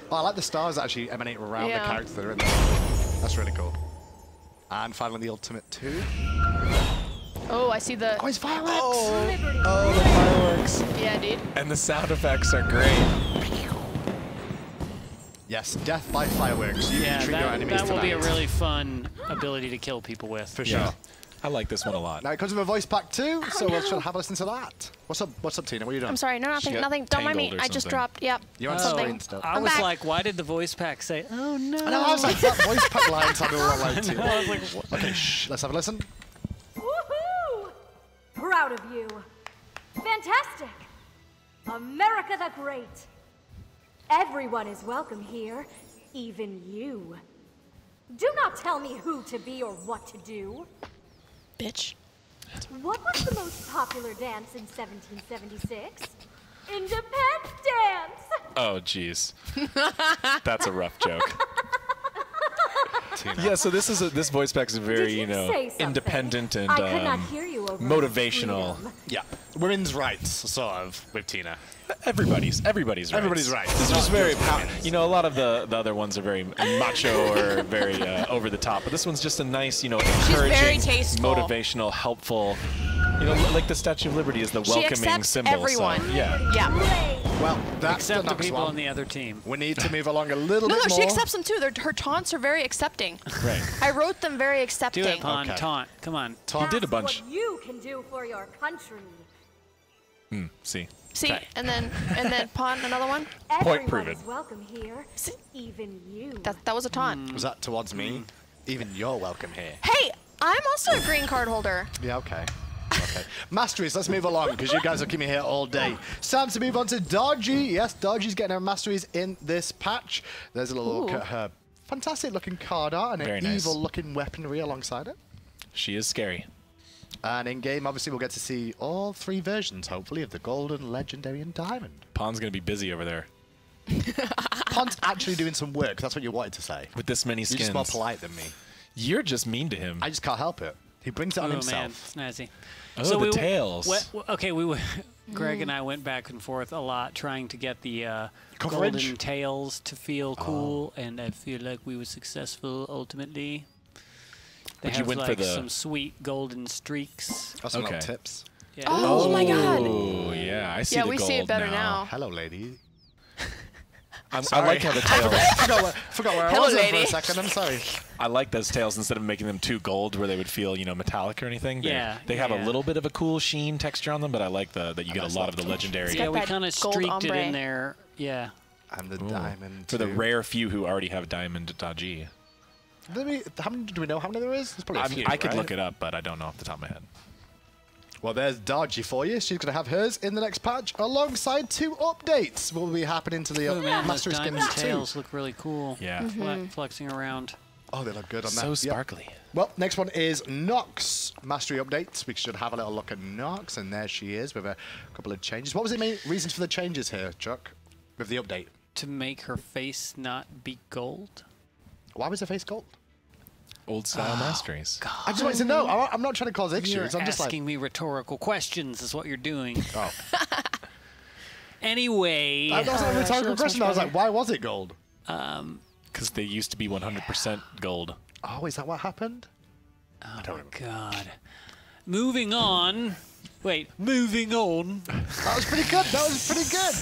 Oh, I like the stars that actually emanate around Yeah. the characters that are in there. That's really cool. And finally, the ultimate 2. Oh, I see the. Oh, it's fireworks! Liberty. Oh, the fireworks. Yeah, dude. And the sound effects are great. Yes, death by fireworks. You Yeah, can treat your enemies that will be a tonight. really fun ability to kill people with. For sure. Yeah. I like this one a lot. Now it comes with a voice pack too, so we'll have a listen to that. What's up, Tina? What are you doing? I'm sorry, no, She nothing, got nothing. Don't mind me. tangled or I just something. dropped. Yep. You're on something. screen still. I I'm was back. like, why did the voice pack say, oh no? I know, I was like, that voice pack line sounded a lot like I Tina. was like, what? Okay, shh, let's have a listen. Woohoo! Proud of you. Fantastic. America the Great. Everyone is welcome here, even you. Do not tell me who to be or what to do. Bitch. What was the most popular dance in 1776? Independence! Oh, jeez. That's a rough joke. Tina. Yeah, so this voice pack is very, Did you say something? independent and I could not hear you over motivational. freedom. Yeah, women's rights, sort of, with Tina. Everybody's rights. Everybody's rights. This is just Not very just women's. a lot of the other ones are very macho or very over the top, but this one's just a nice, encouraging, very tasteful. motivational, helpful You know, like the Statue of Liberty is the She welcoming accepts symbol. everyone. So, yeah. Yeah. Well, that's Except the next people one. on the other team. We need to move along a little No, bit more. she accepts them too. Her taunts are very accepting. Right. I wrote them very accepting. Do it, Pon. Okay. Taunt. Come on. Tom did a Ask bunch. What you can do for your country. See. See, and then Pon, another one. Everyone proven. is welcome here, even you. That was a taunt. Was that towards me? Even you're welcome here. Hey, I'm also a green card holder. Yeah, okay. Okay. Masteries, let's move along because you guys will keep me here all day. It's time to move on to Dodgy. Yes, Dodgy's getting her masteries in this patch. There's a little look at her fantastic looking card art and Very an nice. evil looking weaponry alongside it. She is scary. And in game, obviously, we'll get to see all three versions, hopefully, of the Golden, Legendary, and Diamond. Pon's going to be busy over there. Pon's actually doing some work. That's what you wanted to say. With this many You're skins. just more polite than me. You're just mean to him. I just can't help it. He brings it on Oh, himself. man. Snazzy. Oh, the tails. Okay, Greg and I went back and forth a lot trying to get the Coverage? golden tails to feel cool, and I feel like we were successful ultimately. They But you have went for like the- some sweet golden streaks. That's some Okay. little tips. Yeah. Oh my God. Oh, yeah. I see Yeah, the we gold see it better now. now. Hello, lady. I like how the tails. Forgot where I Hello, was there for lady. a second. I'm sorry. I like those tails instead of making them too gold where they would feel, you know, metallic or anything. Yeah, They have yeah. a little bit of a cool sheen texture on them, but I like that you get a lot of the legendary. got Yeah, we that kind of gold streaked it ombre. in there. Yeah. And the diamond. For the too. rare few who already have diamond Dodgy. How many, do we know how many there is? There's probably a few, I could right? look it up, but I don't know off the top of my head. Well, there's Dodgy for you. She's going to have hers in the next patch alongside 2 updates will be happening to the Oh man, those Mastery diamond skins too. tails look really cool. Yeah. Flexing around. Oh, they look good on that. So Yep. sparkly. Well, next one is Nox Mastery updates. We should have a little look at Nox, and there she is with a couple of changes. What was the main reasons for the changes here, Chuck, with the update? To make her face not be gold. Why was her face gold? Old style masteries. I just wanted to know. I'm not trying to cause You're issues. I'm just like, asking me rhetorical questions is what you're doing. oh. Anyway. That wasn't a she rhetorical looks question. much I was like, why was it gold? Because they used to be 100% gold. Oh, is that what happened? Oh my God. Moving on. Wait, moving on. That was pretty good. That was pretty good.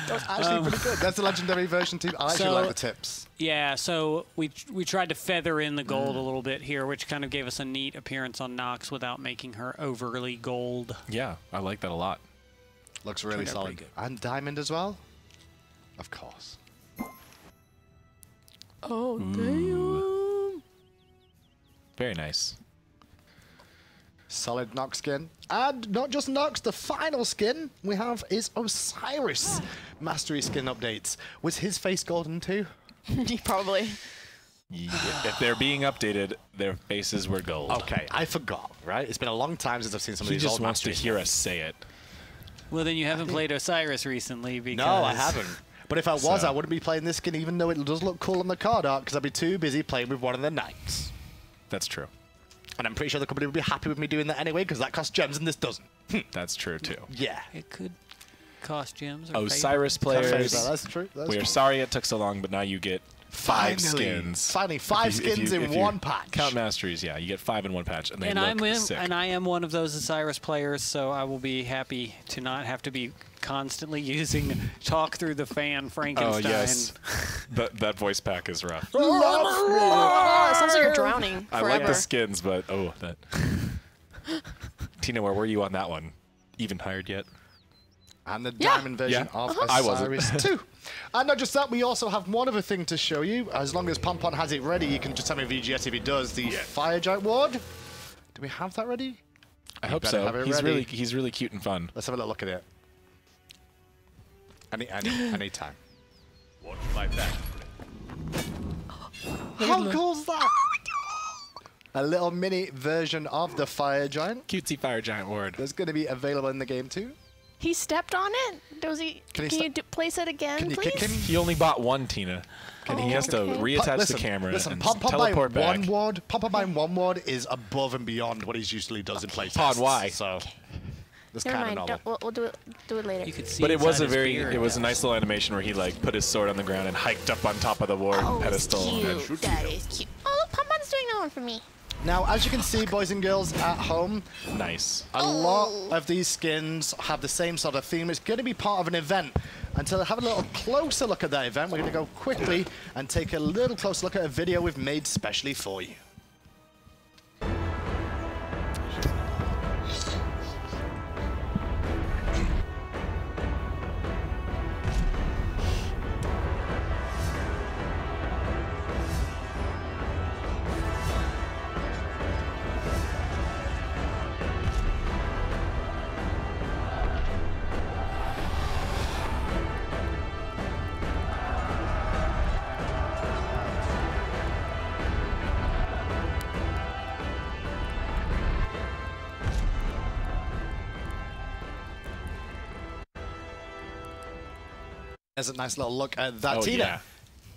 That was actually pretty good. That's the legendary version too. I actually So- like the tips. Yeah, so we tried to feather in the gold a little bit here, which kind of gave us a neat appearance on Nox without making her overly gold. Yeah, I like that a lot. Looks really Turned out solid. pretty good. And diamond as well? Of course. Oh, damn. Very nice. Solid Nox skin. And not just Nox, the final skin we have is Osiris. Mastery skin updates. Was his face golden too? Probably. If they're being updated, their faces were gold. Okay, I forgot, right? It's been a long time since I've seen some of He these just old wants to masteries. hear us say it. Well, then you haven't played Osiris recently because... No, I haven't. But if I was, So- I wouldn't be playing this skin even though it does look cool on the card art because I'd be too busy playing with one of the knights. That's true. And I'm pretty sure the company would be happy with me doing that anyway because that costs gems and this doesn't. That's true, too. Yeah. It could cost gems or Osiris favor. players, That's true. That's we are true. sorry it took so long, but now you get 5 skins. Finally, 5 skins in one patch. Count masteries, yeah. You get 5 in one patch, and they And look sick. I am one of those Osiris players, so I will be happy to not have to be constantly using Talk Through the Fan Frankenstein. Oh, yes. that voice pack is rough. Oh, it sounds like you're drowning I forever. like the skins, but oh, that. Tina, where were you on that one? Even hired yet? And the diamond version Yeah. of I wasn't. Osiris 2. And not just that, we also have one other thing to show you. As long as Pompon has it ready, you can just tell me VGS if he does. The Fire Giant Ward. Do we have that ready? I hope better so. have it He's ready. he's really cute and fun. Let's have a little look at it. Any time. Watch my back. How cool's that? A little mini version of the Fire Giant. Cutesy fire giant ward. That's going to be available in the game too. He stepped on it? Does he? Can Can, he you place it again, Can you please? kick him? He only bought one, Tina. And he has to okay. reattach Listen, the camera listen, and Pop teleport back. Pop buying one ward is above and beyond what he usually does in playtests. Pod, why? So that's Never kind of mind. normal. We'll do it later. You could see But it was inside a his very, beard. it was a nice little animation where he like put his sword on the ground and hiked up on top of the ward Oh, pedestal. it's cute. That is cute. Oh, look, Pompon's doing that one for me. Now, as you can see, boys and girls at home, Nice. a lot of these skins have the same sort of theme. It's going to be part of an event. And to have a little closer look at that event, we're going to go quickly and take a little closer look at a video we've made specially for you. There's a nice little look at that. Tina, yeah.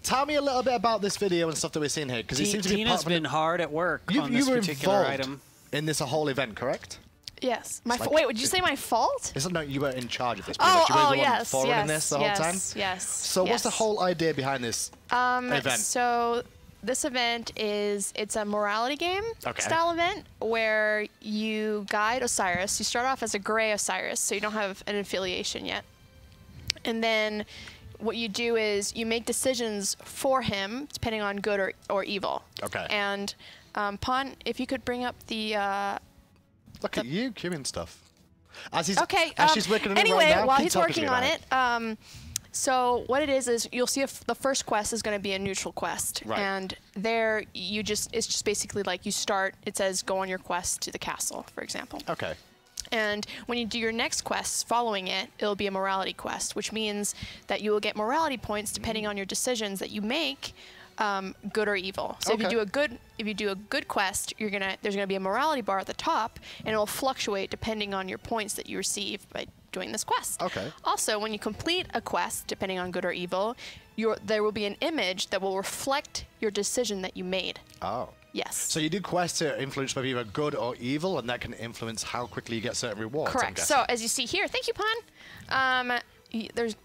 tell me a little bit about this video and stuff that we're seeing here, because it seems to be Tina's been hard at work on this particular item. In this whole event, correct? Yes. Like, wait, would you say my fault? No, you were in charge of this. Oh, you were the one yes, forwarding this the whole time? Yes, So what's the whole idea behind this event? So this event it's a morality game style event where you guide Osiris. You start off as a gray Osiris, so you don't have an affiliation yet. And then what you do is you make decisions for him, depending on good or evil. Okay. And Pawn, if you could bring up the... Look at you queuing stuff. As she's working on it anyway, right now, while keep he's talking working to me on it, so what it is you'll see the first quest is going to be a neutral quest. Right. And there it's just basically like you start, it says go on your quest to the castle, for example. Okay. And when you do your next quest following it, it'll be a morality quest, which means that you will get morality points depending on your decisions that you make, good or evil. So if you do a good quest, there's gonna be a morality bar at the top, and it will fluctuate depending on your points that you receive by doing this quest. Okay. Also, when you complete a quest, depending on good or evil, there will be an image that will reflect your decision that you made. Oh. Yes. So you do quests to influence maybe either good or evil, and that can influence how quickly you get certain rewards. Correct. So as you see here, thank you, Pawn. There's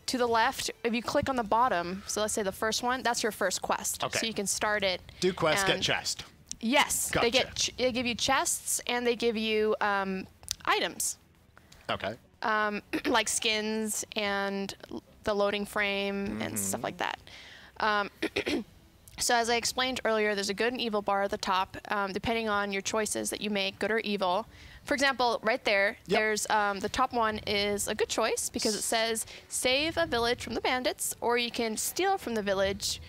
to the left. If you click on the bottom, so let's say the first one, that's your first quest. Okay. So you can start it. Do quests, get chest. Yes. Gotcha. They give you chests and they give you items. Okay. Like skins and the loading frame and stuff like that. So as I explained earlier, there's a good and evil bar at the top, depending on your choices that you make, good or evil. For example, right there, there's the top one is a good choice because it says save a village from the bandits, or you can steal from the village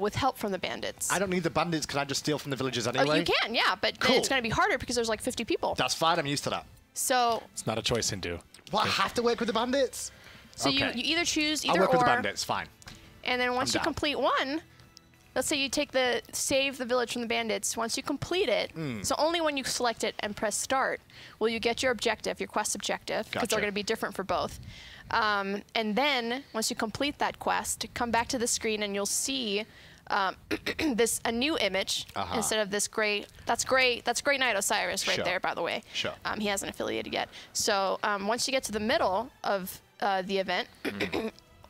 with help from the bandits. I don't need the bandits. Can I just steal from the villages anyway? Oh, you can, yeah, but then it's going to be harder because there's like 50 people. That's fine. I'm used to that. So it's not a choice, Hindu. Well, I have to work with the bandits? So you either choose either I'll work or. with the bandits, fine. And then once you complete one, let's say you take save the village from the bandits. Once you complete it, so only when you select it and press start will you get your objective, your quest objective, because they're going to be different for both. And then once you complete that quest, come back to the screen and you'll see a new image instead of this gray. That's Great Knight Osiris right there, by the way. Sure. He hasn't affiliated yet. So once you get to the middle of the event.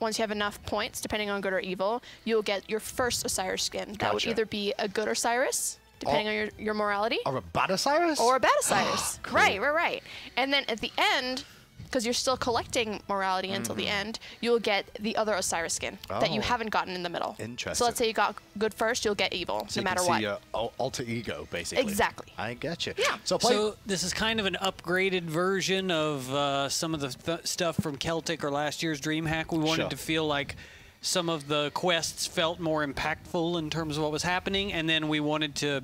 Once you have enough points, depending on good or evil, you'll get your first Osiris skin. That would either be a good Osiris, depending on your morality. Or a bad Osiris? Or a bad Osiris. Cool. Right. And then at the end, because you're still collecting morality until the end, you'll get the other Osiris skin that you haven't gotten in the middle. Interesting. So let's say you got good first, you'll get evil, so no matter you what. can see your alter ego, basically. Exactly. I get you. Yeah. So this is kind of an upgraded version of some of the stuff from Celtic or last year's DreamHack. We wanted to feel like some of the quests felt more impactful in terms of what was happening, and then we wanted to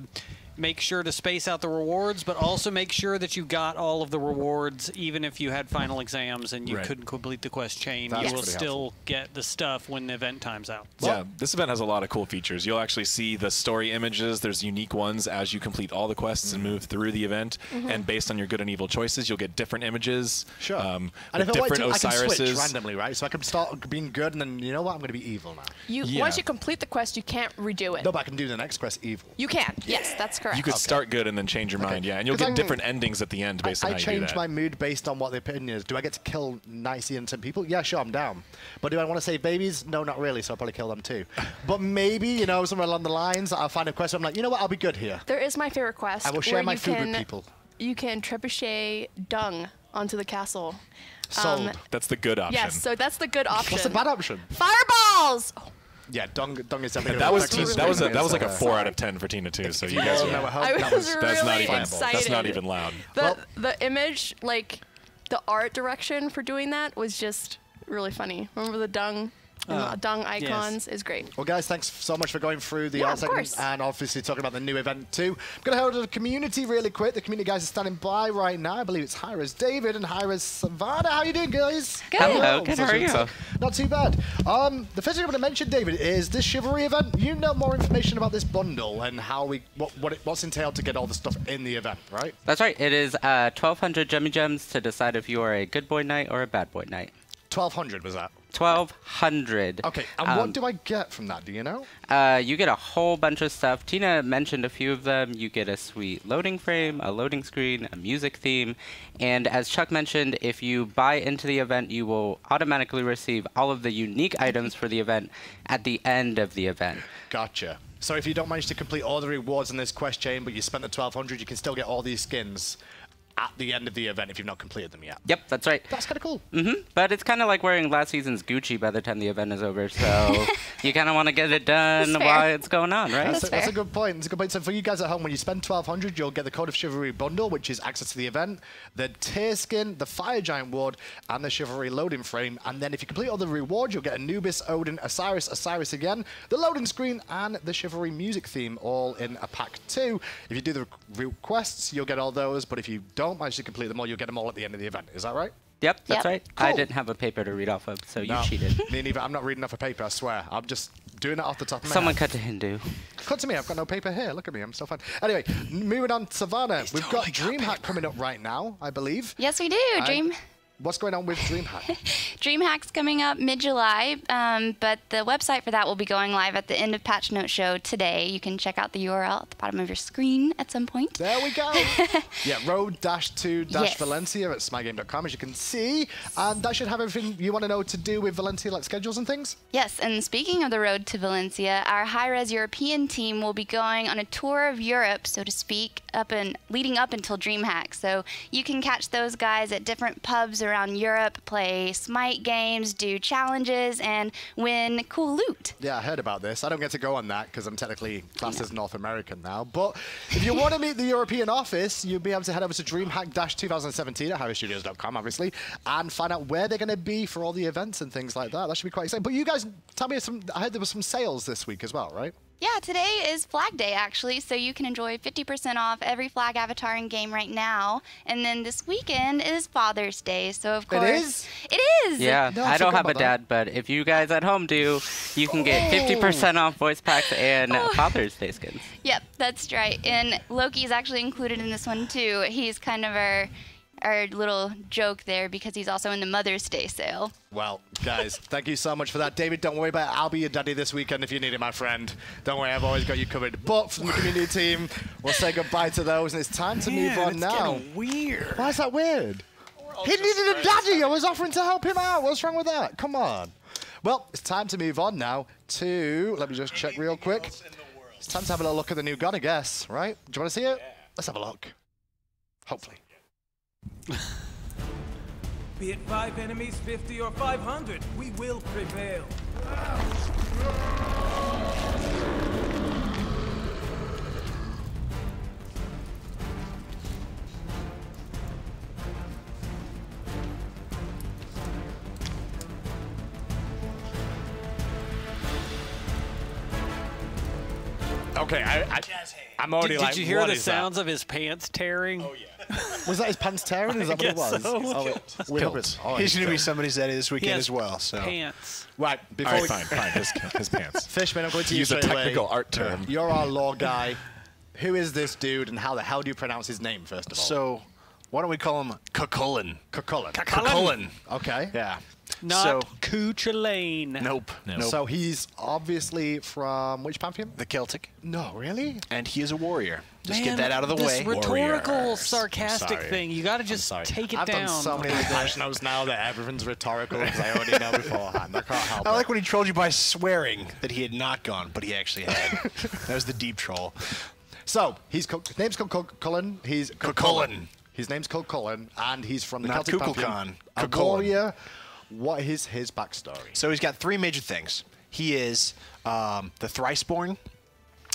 make sure to space out the rewards, but also make sure that you got all of the rewards, even if you had final exams and you couldn't complete the quest chain. You will still get the stuff when the event time's out. Yeah, this event has a lot of cool features. You'll actually see the story images. There's unique ones as you complete all the quests and move through the event. And based on your good and evil choices, you'll get different images. Sure. And if I want to, I can switch Osirises. randomly, right? So I can start being good, and then, you know what? I'm going to be evil now. Once you complete the quest, you can't redo it. No, but I can do the next quest evil. You can. Yes, that's correct. Correct. You could start good and then change your mind, and you'll get different endings at the end based on how you do that. I change my mood based on what the opinion is. Do I get to kill nice innocent people? Yeah, sure, I'm down. But do I want to save babies? No, not really, so I'll probably kill them too. But maybe, you know, somewhere along the lines, I'll find a quest where I'm like, you know what, I'll be good here. There is my favorite quest. I will share my food with people. You can trebuchet dung onto the castle. Sold. That's the good option. Yes, so that's the good option. What's the bad option? Fireballs! Yeah, dung is definitely. That was like a 4 out of 10 for Tina too. So you guys, that's not even excited. That's not even loud. The image, like the art direction for doing that, was just really funny. Remember the dung? Dung icons is great. Well, guys, thanks so much for going through the art segment and obviously talking about the new event too. I'm going to head over to the community really quick. The community guys are standing by right now. I believe it's Hira's David and Hira's Savannah. How are you doing, guys? Good. Hello. Good. How are you? Not too bad. The first thing I'm going to mention, David, is this Chivalry event. You know more information about this bundle and how what's entailed to get all the stuff in the event, right? That's right. It is 1,200 Jummy Gems to decide if you are a good boy knight or a bad boy knight. 1,200 was that? 1,200. Okay, and what do I get from that? Do you know? You get a whole bunch of stuff. Tina mentioned a few of them. You get a sweet loading frame, a loading screen, a music theme, and as Chuck mentioned, if you buy into the event, you will automatically receive all of the unique items for the event at the end of the event. Gotcha. So if you don't manage to complete all the rewards in this quest chain, but you spent the 1,200, you can still get all these skins at the end of the event if you've not completed them yet. Yep, that's right. That's kind of cool. But it's kind of like wearing last season's Gucci by the time the event is over, so you kind of want to get it done while it's going on, right? That's a good point. That's a good point. So for you guys at home, when you spend 1,200, you'll get the Code of Chivalry bundle, which is access to the event, the tier skin, the Fire Giant Ward, and the Chivalry loading frame. And then if you complete all the rewards, you'll get Anubis, Odin, Osiris again, the loading screen, and the Chivalry music theme all in a pack too. If you do the requests, you'll get all those, but if you don't manage to complete them all, you'll get them all at the end of the event. Is that right? Yep, that's right. Cool. I didn't have a paper to read off of, so you cheated. Me neither. I'm not reading off a paper, I swear. I'm just doing it off the top of my Someone head. cut to Hindu. Cut to me. I've got no paper here. Look at me. I'm still fine. Anyway, moving on to Savannah. We've got DreamHack coming up right now, I believe. Yes, we do. What's going on with DreamHack? DreamHack's coming up mid-July, but the website for that will be going live at the end of Patch Note Show today. You can check out the URL at the bottom of your screen at some point. There we go. Yeah, road-to-Valencia at smigame.com, as you can see. And that should have everything you want to know to do with Valencia, like schedules and things? Yes, and speaking of the road to Valencia, our high-res European team will be going on a tour of Europe, so to speak, leading up until DreamHack. So you can catch those guys at different pubs around Europe, play SMITE games, do challenges, and win cool loot. Yeah, I heard about this. I don't get to go on that because I'm technically classed as North American now. But if you want to meet the European office, you'll be able to head over to DreamHack-2017 at harrystudios.com, obviously, and find out where they're going to be for all the events and things like that. That should be quite exciting. But you guys, tell me I heard there was some sales this week as well, right? Yeah, today is Flag Day, actually, so you can enjoy 50% off every flag avatar in game right now. And then this weekend is Father's Day, so of course... It is? It is! Yeah, no, I don't have a dad, but if you guys at home do, you can get 50% off voice packs and Father's Day skins. Yep, that's right. And Loki's actually included in this one, too. He's kind of our little joke there because he's also in the Mother's Day sale. Well, guys, thank you so much for that. David, don't worry about it. I'll be your daddy this weekend if you need it, my friend. Don't worry, I've always got you covered. But from the community team, we'll say goodbye to those, and it's time to move on now. It's weird. Why is that weird? He needed a daddy. I was offering to help him out. What's wrong with that? Come on. Well, it's time to move on now to, let me just check real quick. It's time to have a little look at the new gun, I guess, right? Do you want to see it? Yeah. Let's have a look. Hopefully. Be it 5 enemies, 50 or 500, we will prevail. Okay, I'm already like, did you hear the sounds of his pants tearing? Oh, yeah. Was that his pants tearing? Is that what it was? So. He's going to be somebody's daddy this weekend as well. So. Pants. Right, before fine, his pants. Fishman, I'm going to use a technical art term. You're our law guy. Who is this dude, and how the hell do you pronounce his name, first of all? So, why don't we call him Cuchulainn? Cuchulainn. Cuchulainn. Okay. Yeah. Not Cuchulainn. Nope. So he's obviously from which pantheon? The Celtic. No, really? And he is a warrior. Just Man, get that out of the way. This rhetorical, Warriors. sarcastic thing. You got to just take it I've down. done so many patch notes now that everything's rhetorical because I already know beforehand. I can't help I it. like when he trolled you by swearing that he had not gone, but he actually had. That was the deep troll. So his name's called Cuchulainn. He's Cuchulainn. His name's called Cuchulainn, and he's from the Not Celtic Cuchulainn. pantheon. A warrior. What is his backstory? So he's got 3 major things. He is the Thriceborn,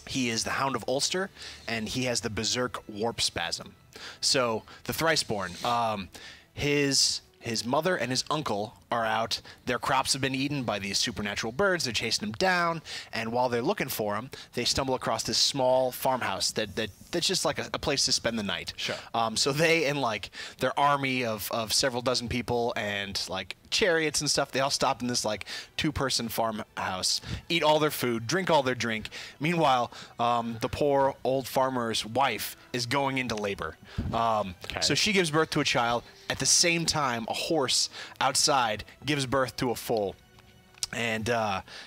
he is the Hound of Ulster, and he has the Berserk Warp Spasm. So the Thriceborn, his mother and his uncle are out. Their crops have been eaten by these supernatural birds. They're chasing them down, and while they're looking for him, they stumble across this small farmhouse that's just like a place to spend the night. Sure. So they and like their army of several dozen people and like chariots and stuff, they all stop in this like 2-person farmhouse, eat all their food, drink all their drink. Meanwhile, the poor old farmer's wife is going into labor. So she gives birth to a child. At the same time, a horse outside gives birth to a foal. And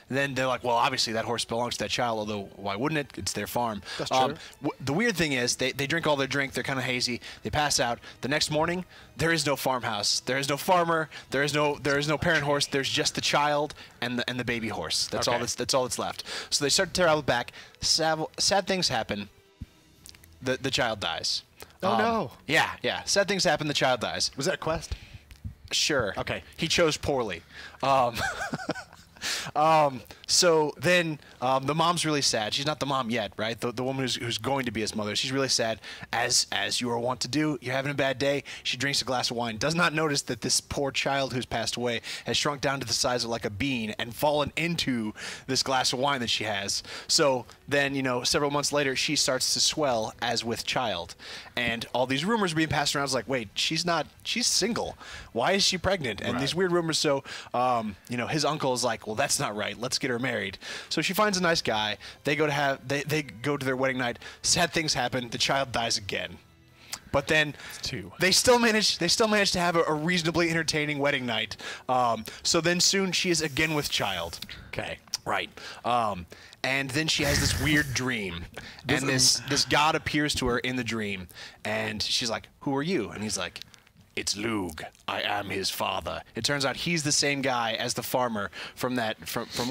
then they're like, well, obviously that horse belongs to that child, although why wouldn't it? It's their farm. That's true. The weird thing is they drink all their drink. They're kind of hazy. They pass out. The next morning, there is no farmhouse. There is no farmer. There is no parent horse. There's just the child and the baby horse. That's all that's left. So they start to travel back. Sad things happen. The child dies. Oh, no. Yeah. Sad things happen. The child dies. Was that a quest? Sure. Okay. He chose poorly. So then the mom's really sad. She's not the mom yet, right? The woman who's going to be his mother. She's really sad. As you are wont to do, you're having a bad day. She drinks a glass of wine. Does not notice that this poor child who's passed away has shrunk down to the size of like a bean and fallen into this glass of wine that she has. So then, several months later, she starts to swell as with child. And all these rumors are being passed around. It's like, wait, she's single. Why is she pregnant? And these weird rumors. So, his uncle is like, well, that's not right. Let's get her married. So she finds a nice guy. They go to their wedding night. Sad things happen. The child dies again. But then they still manage to have a reasonably entertaining wedding night. So then soon she is again with child. Okay. Right. And then she has this weird dream. And this god appears to her in the dream. And she's like, who are you? And he's like, it's Lug. I am his father. It turns out he's the same guy as the farmer from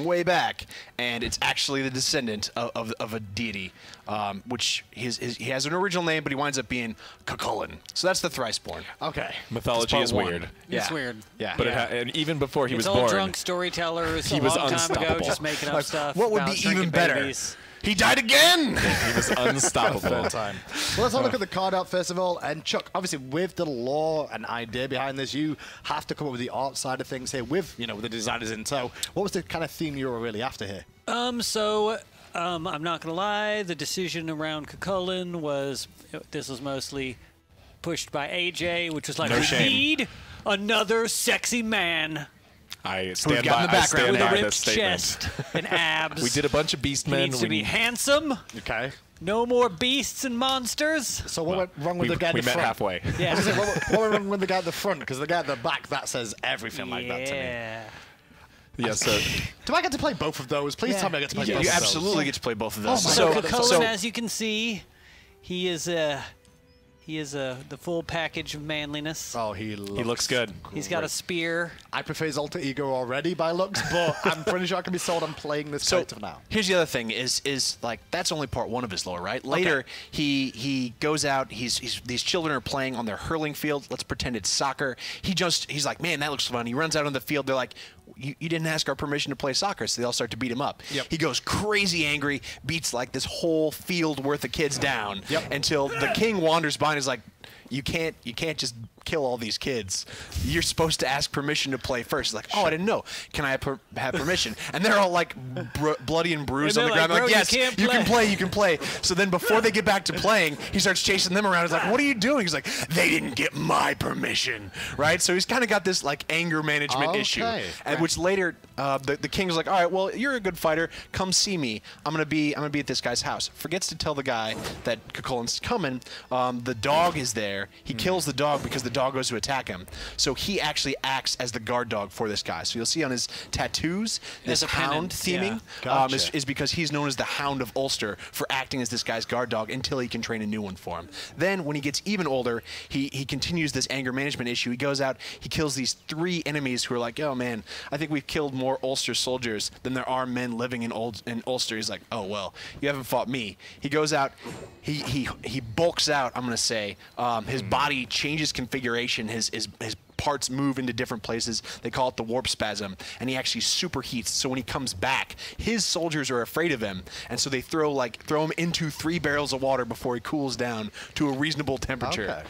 way back, and it's actually the descendant of a deity, which he has an original name, but he winds up being Cuchulainn. So that's the Thriceborn. Okay. Mythology is weird. It's weird. Yeah. But and even before he was all born, drunk storytellers he a was long time ago unstoppable. just making up stuff. What would about be drinking even better? babies. He died again! he was unstoppable. Well, let's have a look at the card art first of all. And Chuck, obviously, with the lore and idea behind this, you have to come up with the art side of things here with, with the designers in tow. What was the kind of theme you were really after here? I'm not gonna lie. The decision around Cuchulainn was mostly pushed by AJ, which was like, No we shame. need another sexy man. I stand got in the background with by a this ripped statement. chest and abs. We did a bunch of beast He men. needs to be handsome. Okay. No more beasts and monsters. So what went wrong with the guy at the We met front? halfway. Yeah. what went wrong with the guy at the front? Because the guy at the back, that says everything like that to me. Yeah, so Do I get to play both of those? Please tell me I get to play both You of those. absolutely get to play both of those. So Cuchulainn, as you can see, he is the full package of manliness. Oh, he looks good. He's got a spear. I prefer his alter ego already by looks, but I'm pretty sure I can be sold on playing this character now. Here's the other thing: is like that's only part one of his lore, right? Later, he goes out. These children are playing on their hurling field. Let's pretend it's soccer. He's like, man, that looks fun. He runs out on the field. They're like, you didn't ask our permission to play soccer, so they all start to beat him up. Yep. He goes crazy angry, beats like this whole field worth of kids down until the king wanders by and is like, you can't just kill all these kids. You're supposed to ask permission to play first. He's like, oh, I didn't know. Can I have permission? And they're all like bloody and bruised on the ground. Like, Like, yes, you can play. So then before they get back to playing, he starts chasing them around. He's like, what are you doing? He's like, they didn't get my permission, right? So he's kind of got this like anger management issue, and which later the king's like, all right, well, you're a good fighter. Come see me. I'm gonna be at this guy's house. Forgets to tell the guy that Cuchulainn's coming. The dog is there. He kills the dog because the dog goes to attack him. So he actually acts as the guard dog for this guy. So you'll see on his tattoos, this hound theming is because he's known as the Hound of Ulster for acting as this guy's guard dog until he can train a new one for him. Then when he gets even older, he continues this anger management issue. He goes out, he kills these 3 enemies who are like, oh man, I think we've killed more Ulster soldiers than there are men living in Ulster. He's like, oh well, you haven't fought me. He goes out, he bulks out, I'm gonna say. His body changes configuration, his parts move into different places. They call it the warp spasm, and he actually superheats. So when he comes back, his soldiers are afraid of him, and so they throw him into 3 barrels of water before he cools down to a reasonable temperature.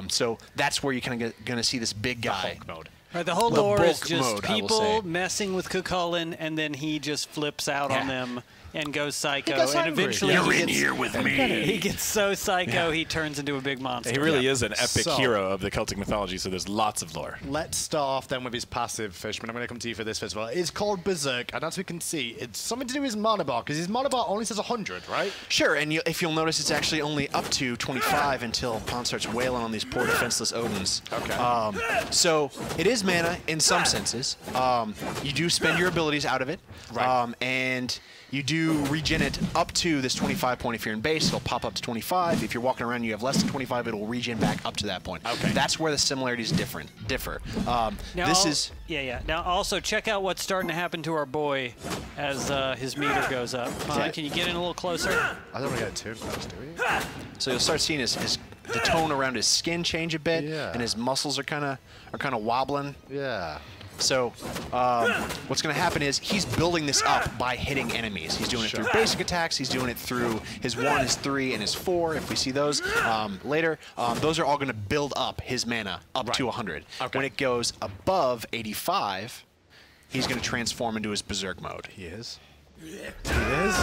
So that's where you're kind of gonna see this big guy. Hulk mode. Right, the whole lore is just people messing with Cuchulainn, and then he just flips out on them and goes psycho. And eventually you're in here with me. He gets so psycho, he turns into a big monster. He really is an epic hero of the Celtic mythology, so there's lots of lore. Let's start off then with his passive, Fishman. I'm going to come to you for this first of all. It's called Berserk, and as we can see, it's something to do with his mana bar, because his mana bar only says 100, right? Sure, and if you'll notice, it's actually only up to 25 until Pon starts wailing on these poor defenseless Odins. Okay. So it is mana in some senses. You do spend your abilities out of it, and you do regen it up to this 25 point. If you're in base, it'll pop up to 25. If you're walking around and you have less than 25, it'll regen back up to that point. Okay. That's where the similarities differ. Now, This is... Now, also, check out what's starting to happen to our boy as his meter goes up. Can you get in a little closer? I don't want to get too close, do we? So you'll start seeing the tone around his skin change a bit, and his muscles are kind of wobbling. Yeah. So what's going to happen is he's building this up by hitting enemies. He's doing it through basic attacks. He's doing it through his 1, his 3, and his 4. If we see those later, those are all going to build up his mana up to 100. When it goes above 85, he's going to transform into his Berserk mode. He is? He is?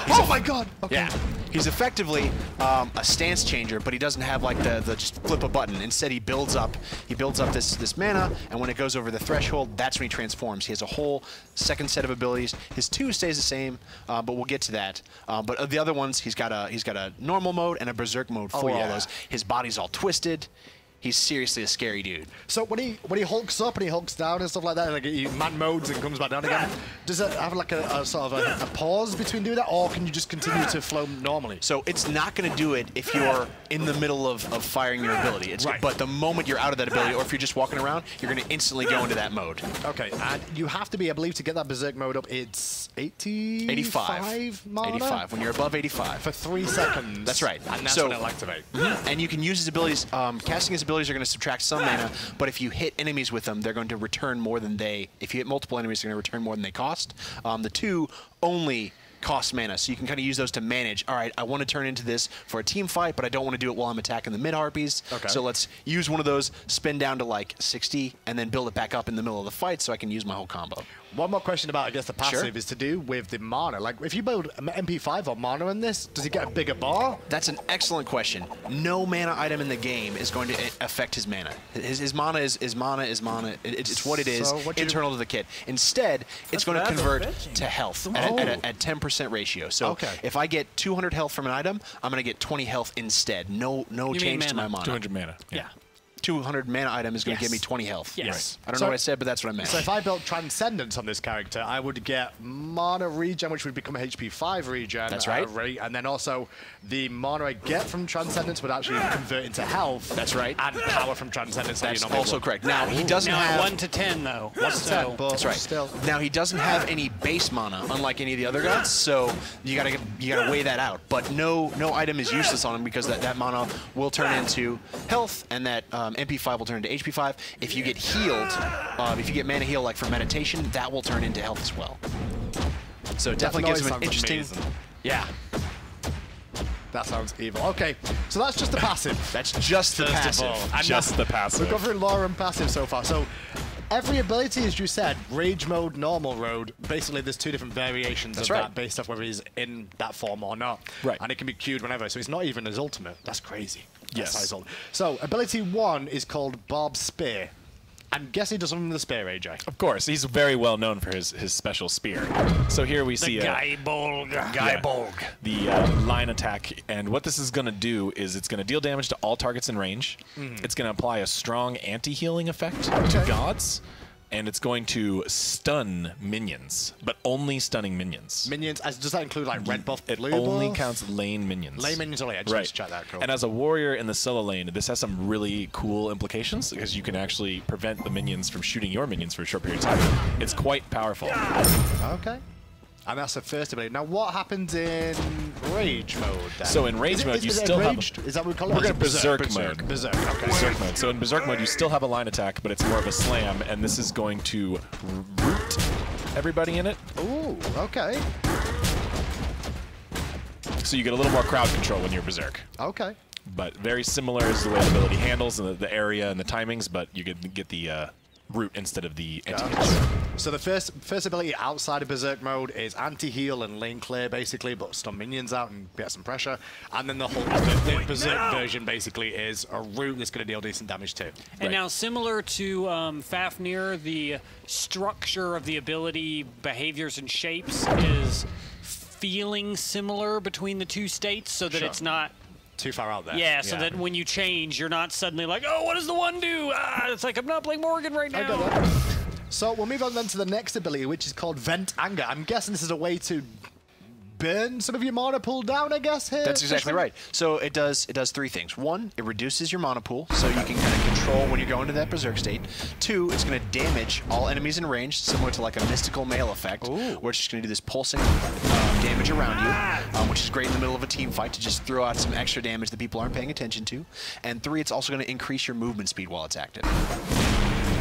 Oh my god! Okay. Yeah. He's effectively a stance changer, but he doesn't have like the just flip a button. Instead, he builds up this mana, and when it goes over the threshold, that's when he transforms. He has a whole second set of abilities. His 2 stays the same, but we'll get to that. But of the other ones, he's got a normal mode and a Berserk mode for all those. His body's all twisted. He's seriously a scary dude. So when he hulks up and he hulks down and stuff like that, like he man modes and comes back down again, does it have like a sort of a pause between doing that, or can you just continue to flow normally? So it's not going to do it if you're in the middle of firing your ability. But the moment you're out of that ability, or if you're just walking around, you're going to instantly go into that mode. Okay, and you have to be, I believe, to get that Berserk mode up, it's 85 mana? 85, when you're above 85. For 3 seconds. That's right. And that's when it'll activate. And you can use his abilities, casting his abilities are going to subtract some mana, but if you hit enemies with them, they're going to return more than if you hit multiple enemies, they're going to return more than they cost. The 2 only cost mana, so you can kind of use those to manage. All right, I want to turn into this for a team fight, but I don't want to do it while I'm attacking the mid-harpies. So let's use one of those, spin down to like 60, and then build it back up in the middle of the fight so I can use my whole combo. One more question about, I guess, the passive is to do with the mana. Like, if you build MP5 or mana in this, does he get a bigger bar? That's an excellent question. No mana item in the game is going to affect his mana. His mana is mana. It's what it is, internal to the kit. Instead, it's going to convert to health at 10% ratio. So if I get 200 health from an item, I'm going to get 20 health instead. No change to my mana. 200 mana. Yeah. 200 mana item is going to give me 20 health. Yes. I don't know what I said, but that's what I meant. So if I built Transcendence on this character, I would get mana regen, which would become a HP 5 regen. That's right. And then also the mana I get from Transcendence would actually convert into health. That's right. And power from Transcendence. That's also correct. Now, he doesn't have... 1 to 10, though. 1 to 10, but that's right. Still. Now, he doesn't have any base mana, unlike any of the other gods, so you gotta weigh that out. But no item is useless on him because that mana will turn into health, and that MP5 will turn into HP5. If you get healed, if you get mana heal like for meditation, that will turn into health as well. So it definitely gives him an interesting... Amazing. Yeah. That sounds evil. Okay, so that's just the passive. That's just the passive. Just the passive. We've gone through lore and passive so far. So every ability, as you said, rage mode, normal mode, basically there's 2 different variations of that based off whether he's in that form or not. Right. And it can be queued whenever, so it's not even his ultimate. That's crazy. Yes. So ability 1 is called Barb's Spear. I'm guessing he does something with the spear, AJ. Of course, he's very well known for his special spear. So here we see Guy Bolg. The line attack, and what this is going to do is it's going to deal damage to all targets in range. It's going to apply a strong anti-healing effect to gods. And it's going to stun minions, but only stunning minions. Minions, does that include like red buff, It blue only buff? counts lane minions. Lane minions only, I just right. check that. Cool. And as a warrior in the solo lane, this has some really cool implications because you can actually prevent the minions from shooting your minions for a short period of time. It's quite powerful. Okay. And that's the first ability. Now, what happens in Rage mode, then? So in Rage mode, you still have... Is that what we call it? We're going to Berserk mode. Berserk, okay. Berserk mode. So in Berserk mode, you still have a line attack, but it's more of a slam, and this is going to root everybody in it. Ooh, okay. So you get a little more crowd control when you're Berserk. Okay. But very similar is the way the ability handles and the area and the timings, but you get the root instead of the anti-heal. So the first ability outside of Berserk mode is anti-heal and lane clear, basically, but stun minions out and get some pressure. And then the whole the Berserk version basically is a root that's going to deal decent damage too. And now, similar to Fafnir, the structure of the ability, behaviors, and shapes is feeling similar between the two states, so that it's not too far out there. Yeah, so that when you change, you're not suddenly like, oh, what does the one do? It's like, I'm not playing Morgan right now. I got that. So we'll move on then to the next ability, which is called Vent Anger. I'm guessing this is a way to burn some of your mana pool down, I guess, here? That's exactly right. So it does three things. One, it reduces your mana pool, so you can kind of control when you're going to that Berserk state. Two, it's going to damage all enemies in range, similar to like a mystical mail effect, where it's just going to do this pulsing damage around you, which is great in the middle of a team fight to just throw out some extra damage that people aren't paying attention to. And three, it's also going to increase your movement speed while it's active.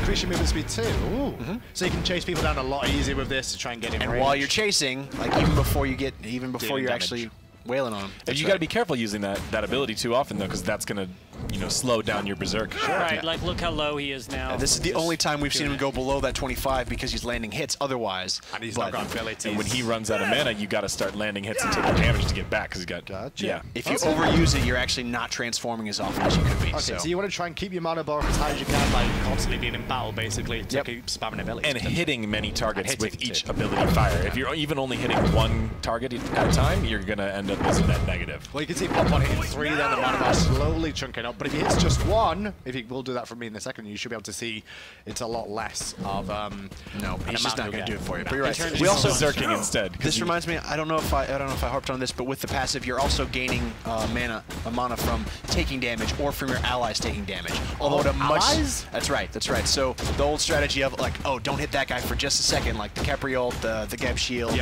Increase your movement speed too. Ooh. So you can chase people down a lot easier with this to try and get in range. And while you're chasing, like even before you're actually wailing on them. You got to be careful using that ability too often though, because that's going to slow down your Berserk. Right, like look how low he is now. This is the only time we've seen him go below that 25 because he's landing hits otherwise. And he's not got abilities. And when he runs out of mana, you got to start landing hits and taking damage to get back because he's got. Gotcha. Yeah. If you overuse it, you're actually not transforming as often as you could be. Okay, so you want to try and keep your mana bar as high as you can by constantly being in battle, basically, to keep spamming abilities. And hitting many targets with each ability fire. If you're even only hitting one target at a time, you're going to end up as a net negative. Well, you can see Pop on hitting 3, then the mana bar slowly chunking up. But if he hits just 1, if he will do that for me in a second, you should be able to see it's a lot less of. No, he's just not going to do it for you. But you're right. We also Berserking instead. This reminds me. I don't know if I harped on this, but with the passive, you're also gaining mana from taking damage or from your allies taking damage. Although at a much. Allies? That's right. That's right. So the old strategy of like, oh, don't hit that guy for just a second, like the Capriol, the Geb Shield,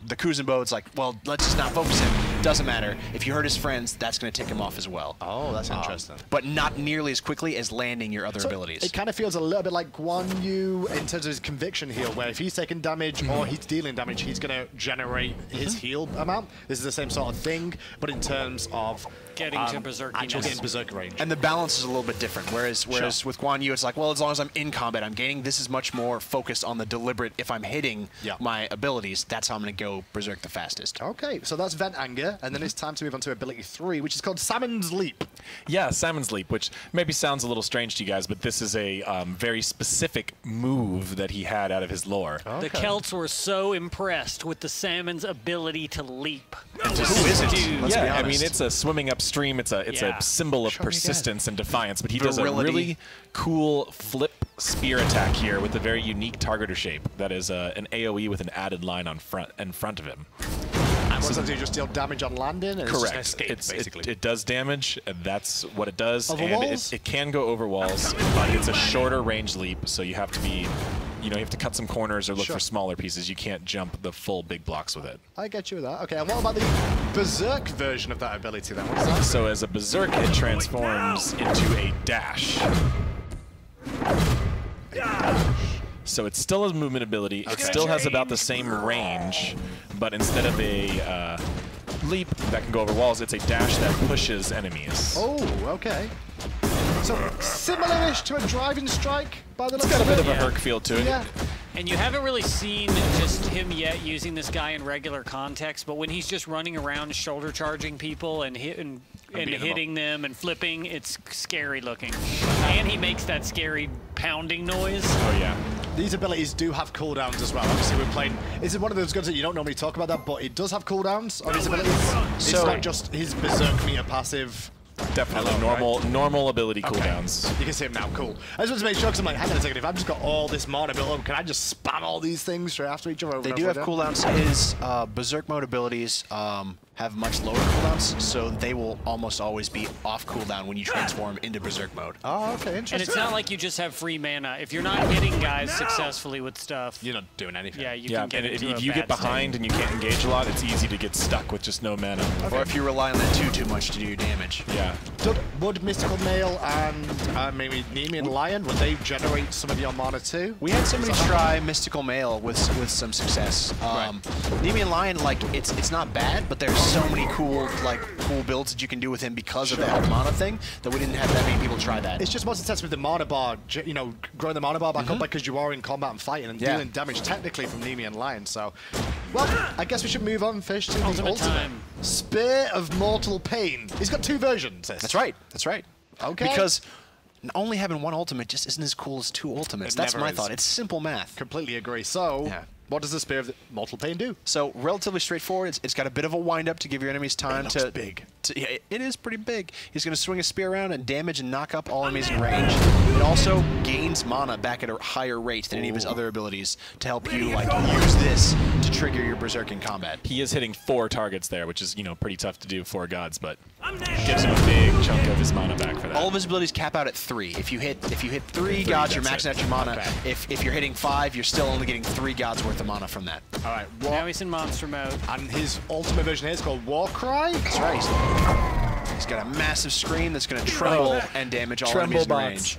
the Kuzenbo, it's like, well, let's just not focus him. Doesn't matter. If you hurt his friends, that's going to tick him off as well. Oh, that's interesting. But not nearly as quickly as landing your other abilities. It kind of feels a little bit like Guan Yu in terms of his conviction heal, where if he's taking damage or he's dealing damage, he's going to generate his heal amount. This is the same sort of thing, but in terms of getting to Berserk, actual getting Berserk range. And the balance is a little bit different. Whereas with Guan Yu, it's like, well, as long as I'm in combat, I'm gaining. This is much more focused on the deliberate. If I'm hitting my abilities, that's how I'm going to go Berserk the fastest. Okay, so that's Vent Anger, and then it's time to move on to ability 3, which is called Salmon's Leap. Yeah, Salmon's Leap, which maybe sounds a little strange to you guys, but this is a very specific move that he had out of his lore. Okay. The Celts were so impressed with the salmon's ability to leap. Who isn't? Yeah, I mean, it's a swimming upstream. It's a symbol of persistence and defiance, but he does a really cool flip spear attack here with a very unique targeter shape that is an AoE with an added line in front of him. And what does that do? Just deal damage on landing? And correct. It's just escape, basically. It does damage, and that's what it does. Over and walls? It can go over walls, but it's a shorter range leap, so you have to be, you have to cut some corners or look for smaller pieces. You can't jump the full big blocks with it. I get you with that. Okay, and what about the Berserk version of that ability then? What's that? So as a Berserk, it transforms into a dash. So it still has movement ability. It still has about the same range, but instead of a leap that can go over walls, it's a dash that pushes enemies. Oh, okay. So similar-ish to a driving strike by the looks It's got a bit of a it. Herc feel to it. Yeah. And you haven't really seen just him yet using this guy in regular context, but when he's just running around shoulder charging people and hitting them and flipping, it's scary looking. And he makes that scary pounding noise. Oh yeah. These abilities do have cooldowns as well. Obviously, we're playing. This is one of those guns that you don't normally talk about that, but it does have cooldowns on his abilities. It's not just his berserk meter passive. Definitely normal ability cooldowns. You can see him now. Cool. I just want to make sure because I'm like, hang on a second. If I've just got all this mana built up, can I just spam all these things straight after each other? They do have cooldowns. His berserk mode abilities have much lower cooldowns, so they will almost always be off cooldown when you transform into berserk mode. Oh, okay, interesting. And it's not like you just have free mana. If you're not hitting guys successfully with stuff, you're not doing anything. Yeah, you can get into if you get behind and you can't engage a lot, it's easy to get stuck with just no mana. Or if you rely on that too much to do your damage. Yeah. Would Mystical Male and maybe Nemean Lion, would they generate some of your mana too? We had somebody try Mystical Male with some success. Nemean Lion, like it's not bad, but there's so many cool builds that you can do with him because of the health mana thing that we didn't have that many people try that. It's just more intense with the mana bar, you know, growing the mana bar back up because you are in combat and fighting and dealing damage technically from Nemean Lion. So, well, I guess we should move on first to the ultimate time. Spear of Mortal Pain. He's got 2 versions. That's right. That's right. Okay. Because only having one ultimate just isn't as cool as 2 ultimates. That's my thought. It's simple math. Completely agree. So, what does the Spear of Mortal Pain do? So, relatively straightforward. It's got a bit of a wind-up to give your enemies time to... big. Yeah, it is pretty big. He's going to swing a spear around and damage and knock up all enemies in range. It also gains mana back at a higher rate than any of his other abilities to help you use this to trigger your berserk in combat. He is hitting 4 targets there, which is pretty tough to do for gods, but gives him a big chunk of his mana back for that. All of his abilities cap out at 3. If you hit 3 gods, you're maxing out your mana. Okay. If you're hitting 5, you're still only getting 3 gods worth of mana from that. All right. Now he's in monster mode. And his ultimate version here is called Warcry. That's right. He's got a massive screen that's going to tremble and damage all enemies in range.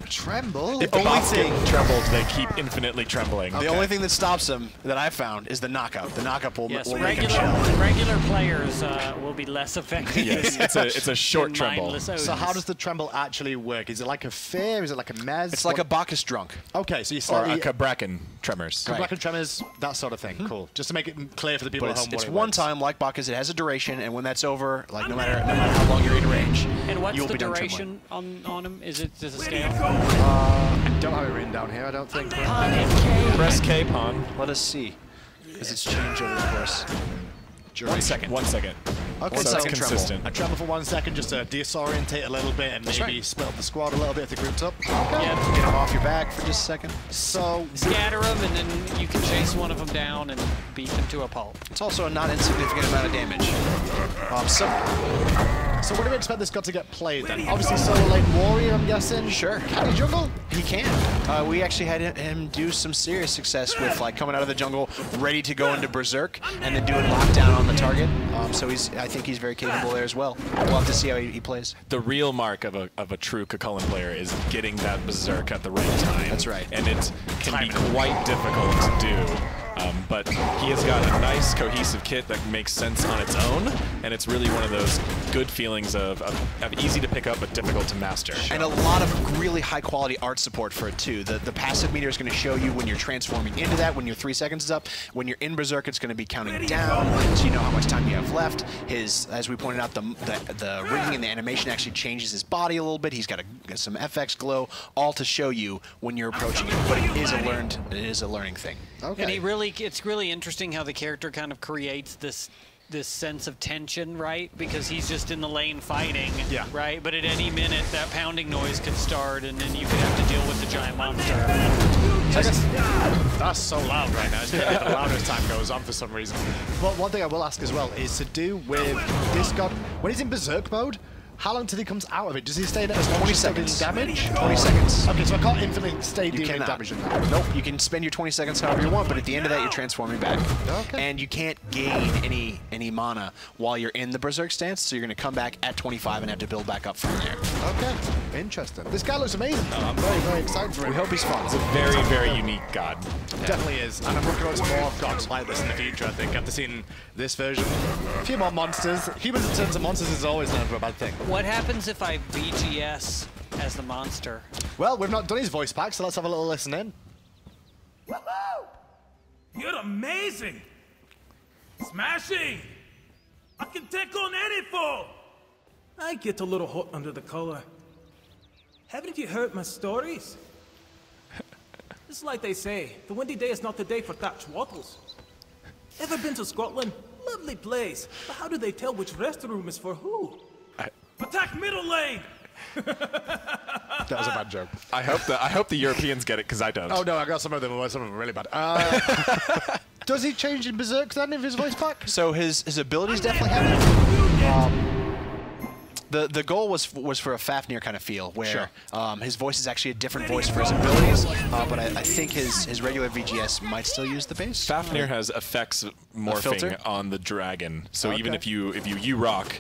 Tremble? If the bots get trembled, they keep infinitely trembling. The only thing that stops him that I've found is the knockup. The knockup will, will make him chill. Regular players will be less effective. Yes, it's a short tremble. So how does the tremble actually work? Is it like a fear? Is it like a mez? It's like a Bacchus drunk. Okay, so you or a Cabrakan tremors. Cabrakan tremors, that sort of thing. Cool. Just to make it clear for the people at home. It's one time, like Bacchus. It has a duration, and when that's over, like no matter how long you're in range, and what's you'll the be done duration on him? Is it a scale? I don't have it written down here. I don't think. Press K, pawn. Let us see, because it's changed over the course. 1 second. 1 second. Okay, so it's consistent. I tremble for 1 second just to disorientate a little bit and maybe split up the squad a little bit if they're grouped up. Okay. Yeah, get them off your back for just a second. So scatter them, and then you can chase one of them down and beat them to a pulp. It's also a not insignificant amount of damage. So what do we expect this god to get played then? Obviously solo lane warrior, I'm guessing. Sure. Can he jungle? He can. We actually had him do some serious success with coming out of the jungle, ready to go into berserk, and then doing lockdown on the target. So I think he's very capable there as well. We'll have to see how he plays. The real mark of a true Cuchulainn player is getting that berserk at the right time. That's right. And it can be quite difficult to do. But he has got a nice cohesive kit that makes sense on its own, and it's really one of those good feelings of easy to pick up but difficult to master. And a lot of really high quality art support for it too. The passive meter is going to show you when you're transforming into that, when your 3 seconds is up. When you're in berserk, it's going to be counting down, so you know how much time you have left. As we pointed out, the rigging and the animation actually changes his body a little bit. He's got some FX glow, all to show you when you're approaching it. But it is a learning thing. Okay. And it's really interesting how the character kind of creates this sense of tension, right? Because he's just in the lane fighting, right? But at any minute, that pounding noise could start, and then you could have to deal with the giant monster. That's so loud right now. It's going to get louder as time goes on for some reason. But one thing I will ask as well is to do with this god, when he's in berserk mode, how long till he comes out of it? Does he stay there as long as he's dealing damage? 20 seconds. Okay, so I can't infinitely stay dealing damage in that. Nope, you can spend your 20 seconds however you want, but at the end of that, you're transforming back. Okay. And you can't gain any mana while you're in the berserk stance, so you're going to come back at 25 and have to build back up from there. Okay, interesting. This guy looks amazing though. I'm very, very excited for him. We hope he's fun. It's a very, very unique god. Definitely is. And I'm looking forward to more gods like this in the future, I think, after seeing this version. A few more monsters. Humans in terms of monsters is always known for a bad thing. What happens if I VGS as the monster? Well, we've not done his voice pack, so let's have a little listen in. You're amazing! Smashing! I can take on any foe! I get a little hot under the collar. Haven't you heard my stories? It's like they say, the windy day is not the day for thatched wattles. Ever been to Scotland? Lovely place. But how do they tell which restroom is for who? Attack middle lane! That was a bad joke. I hope the Europeans get it, because I don't. Oh no, I got some of them are really bad. Does he change in Berserk then if his voice pack? So his abilities definitely have the goal was for a Fafnir kind of feel, where his voice is actually a different voice for his abilities, but I think his regular VGS might still use the bass. Fafnir has effects morphing on the dragon, so even if you rock,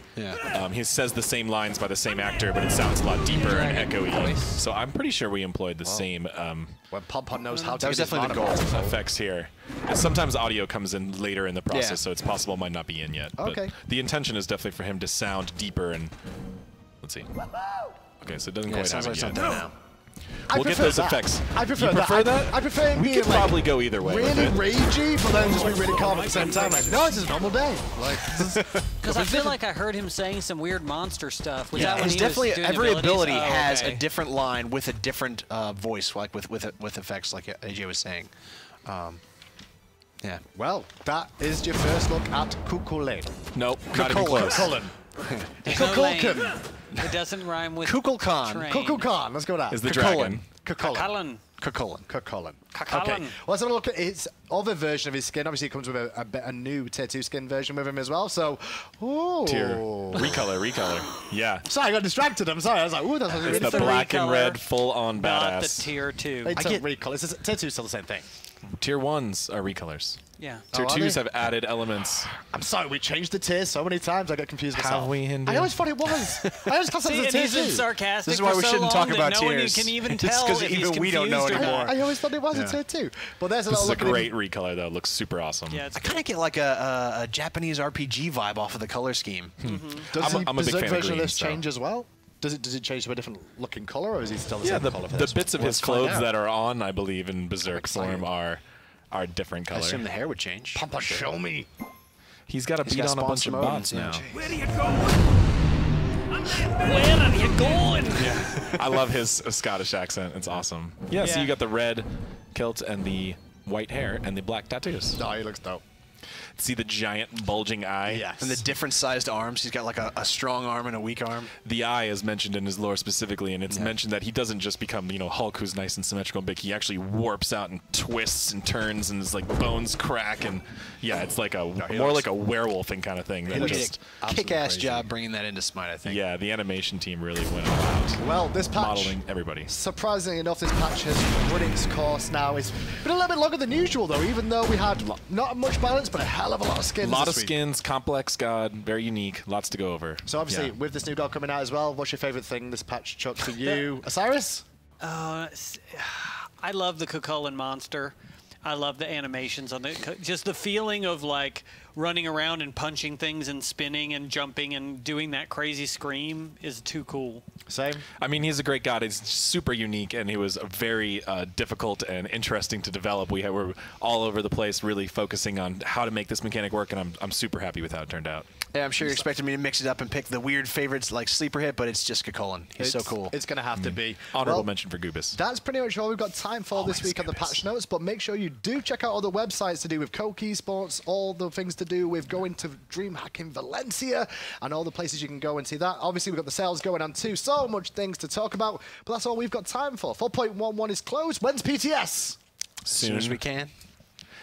he says the same lines by the same actor, but it sounds a lot deeper and echoey. So I'm pretty sure we employed the same. When Pom knows how to. That was definitely the goal. Effects here. And sometimes audio comes in later in the process, so it's possible it might not be in yet. Okay. But the intention is definitely for him to sound deeper and. Let's see. Okay, so it doesn't quite have it yet. Now. We'll get those effects. I prefer you prefer that. I prefer him we being could probably go either way. Really ragey, but then just be really calm at the same time. Like, no, it's just a normal day. Like, because I feel like I heard him saying some weird monster stuff. Was that when he definitely was doing every ability Oh, has okay. a different line with a different voice, like with effects, like AJ was saying. Yeah. Well, that is your first look at Cuchulainn. Nope, not even close. Cuchulainn. It doesn't rhyme with Kukulkan. Kukulkan. Let's go with that. Is the dragon. Cuchulainn. Okay. Well, let's have a look at his other version of his skin. Obviously, it comes with a new Tier 2 skin version with him as well. So, Tier. Recolor. Yeah. Sorry, I got distracted. I'm sorry. I was like, ooh, that's really It's the black and red full-on Not badass. the Tier 2. It's a recolor. Tier 2 is still the same thing. Tier 1s are recolors. Yeah. Tier 2s have added elements. I'm sorry, we changed the tiers so many times I get confused myself. Have we, Hindu? I always thought it was. I always thought it was a tier 2. He's been sarcastic This is why we shouldn't talk about no tiers. one can even It's tell because if even he's we don't know confused or anymore. not. I always thought it was a tier 2. But there's a This little is a look great recolor, though. It looks super awesome. Yeah, I kind of get like a Japanese RPG vibe off of the color scheme. Does the I'm a big Berserk fan of version of green, this change as well? Does it change to a different looking color, or is he still the same color? The bits of his clothes that are on, I believe, in Berserk form are different I color. assume the hair would change. Papa, show me. He's got to beat on a bunch of bots now. Where are you going? Where are you going? Yeah. I love his Scottish accent. It's awesome. Yeah, so you got the red kilt and the white hair and the black tattoos. No, he looks dope. See the giant bulging eye? Yes. And the different sized arms. He's got like a strong arm and a weak arm. The eye is mentioned in his lore specifically, and it's mentioned that he doesn't just become, Hulk, who's nice and symmetrical and big. He actually warps out and twists and turns, and his like bones crack, and it's like more like a werewolfing kind of thing. He did a kick-ass job bringing that into SMITE, I think. Yeah, the animation team really went all out. Well, this patch, modeling everybody. Surprisingly enough, this patch has run its course now. It's been a little bit longer than usual, though, even though we had not much balance, but a hell of a lot of skins. A lot of skins, complex god, very unique, lots to go over. So obviously, with this new god coming out as well, what's your favorite thing this patch, Chuck, for you? Osiris? I love the Cuchulainn monster. I love the animations on it. Just the feeling of like running around and punching things and spinning and jumping and doing that crazy scream is too cool. Same. I mean, he's a great god. He's super unique, and he was very difficult and interesting to develop. We were all over the place, really focusing on how to make this mechanic work, and I'm super happy with how it turned out. Yeah, I'm sure you're expecting me to mix it up and pick the weird favorites like Sleeper Hit, but it's just Cuchulainn. He's so cool. It's going to have to be. Honorable mention for Goobus. That's pretty much all we've got time for this week on the patch notes, but make sure you do check out all the websites to do with Coke Esports, all the things to do with going to DreamHack in Valencia, and all the places you can go and see that. Obviously, we've got the sales going on too. So much things to talk about, but that's all we've got time for. 4.11 is closed. When's PTS? Soon as we can.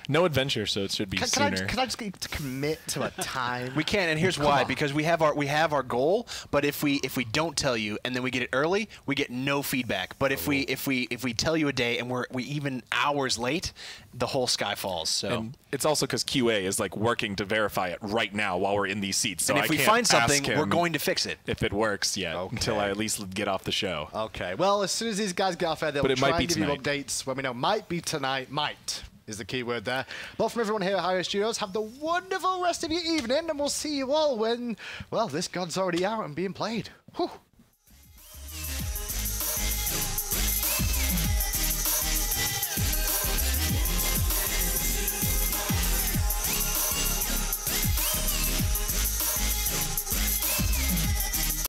No adventure, so it should be sooner. Can I just get you to commit to a time? We can, and here's why: because we have our goal. But if we don't tell you and then we get it early, we get no feedback. But if we tell you a day and we even hours late, the whole sky falls. So and it's also because QA is like working to verify it right now while we're in these seats. So and if we find something, we're going to fix it if it works. Yeah, until I at least get off the show. Okay. Well, as soon as these guys get off air, they'll try and give you updates when we know. Might be tonight. Might is the key word there. But from everyone here at Higher Studios, have the wonderful rest of your evening, and we'll see you all when, well, this god's already out and being played. Whew.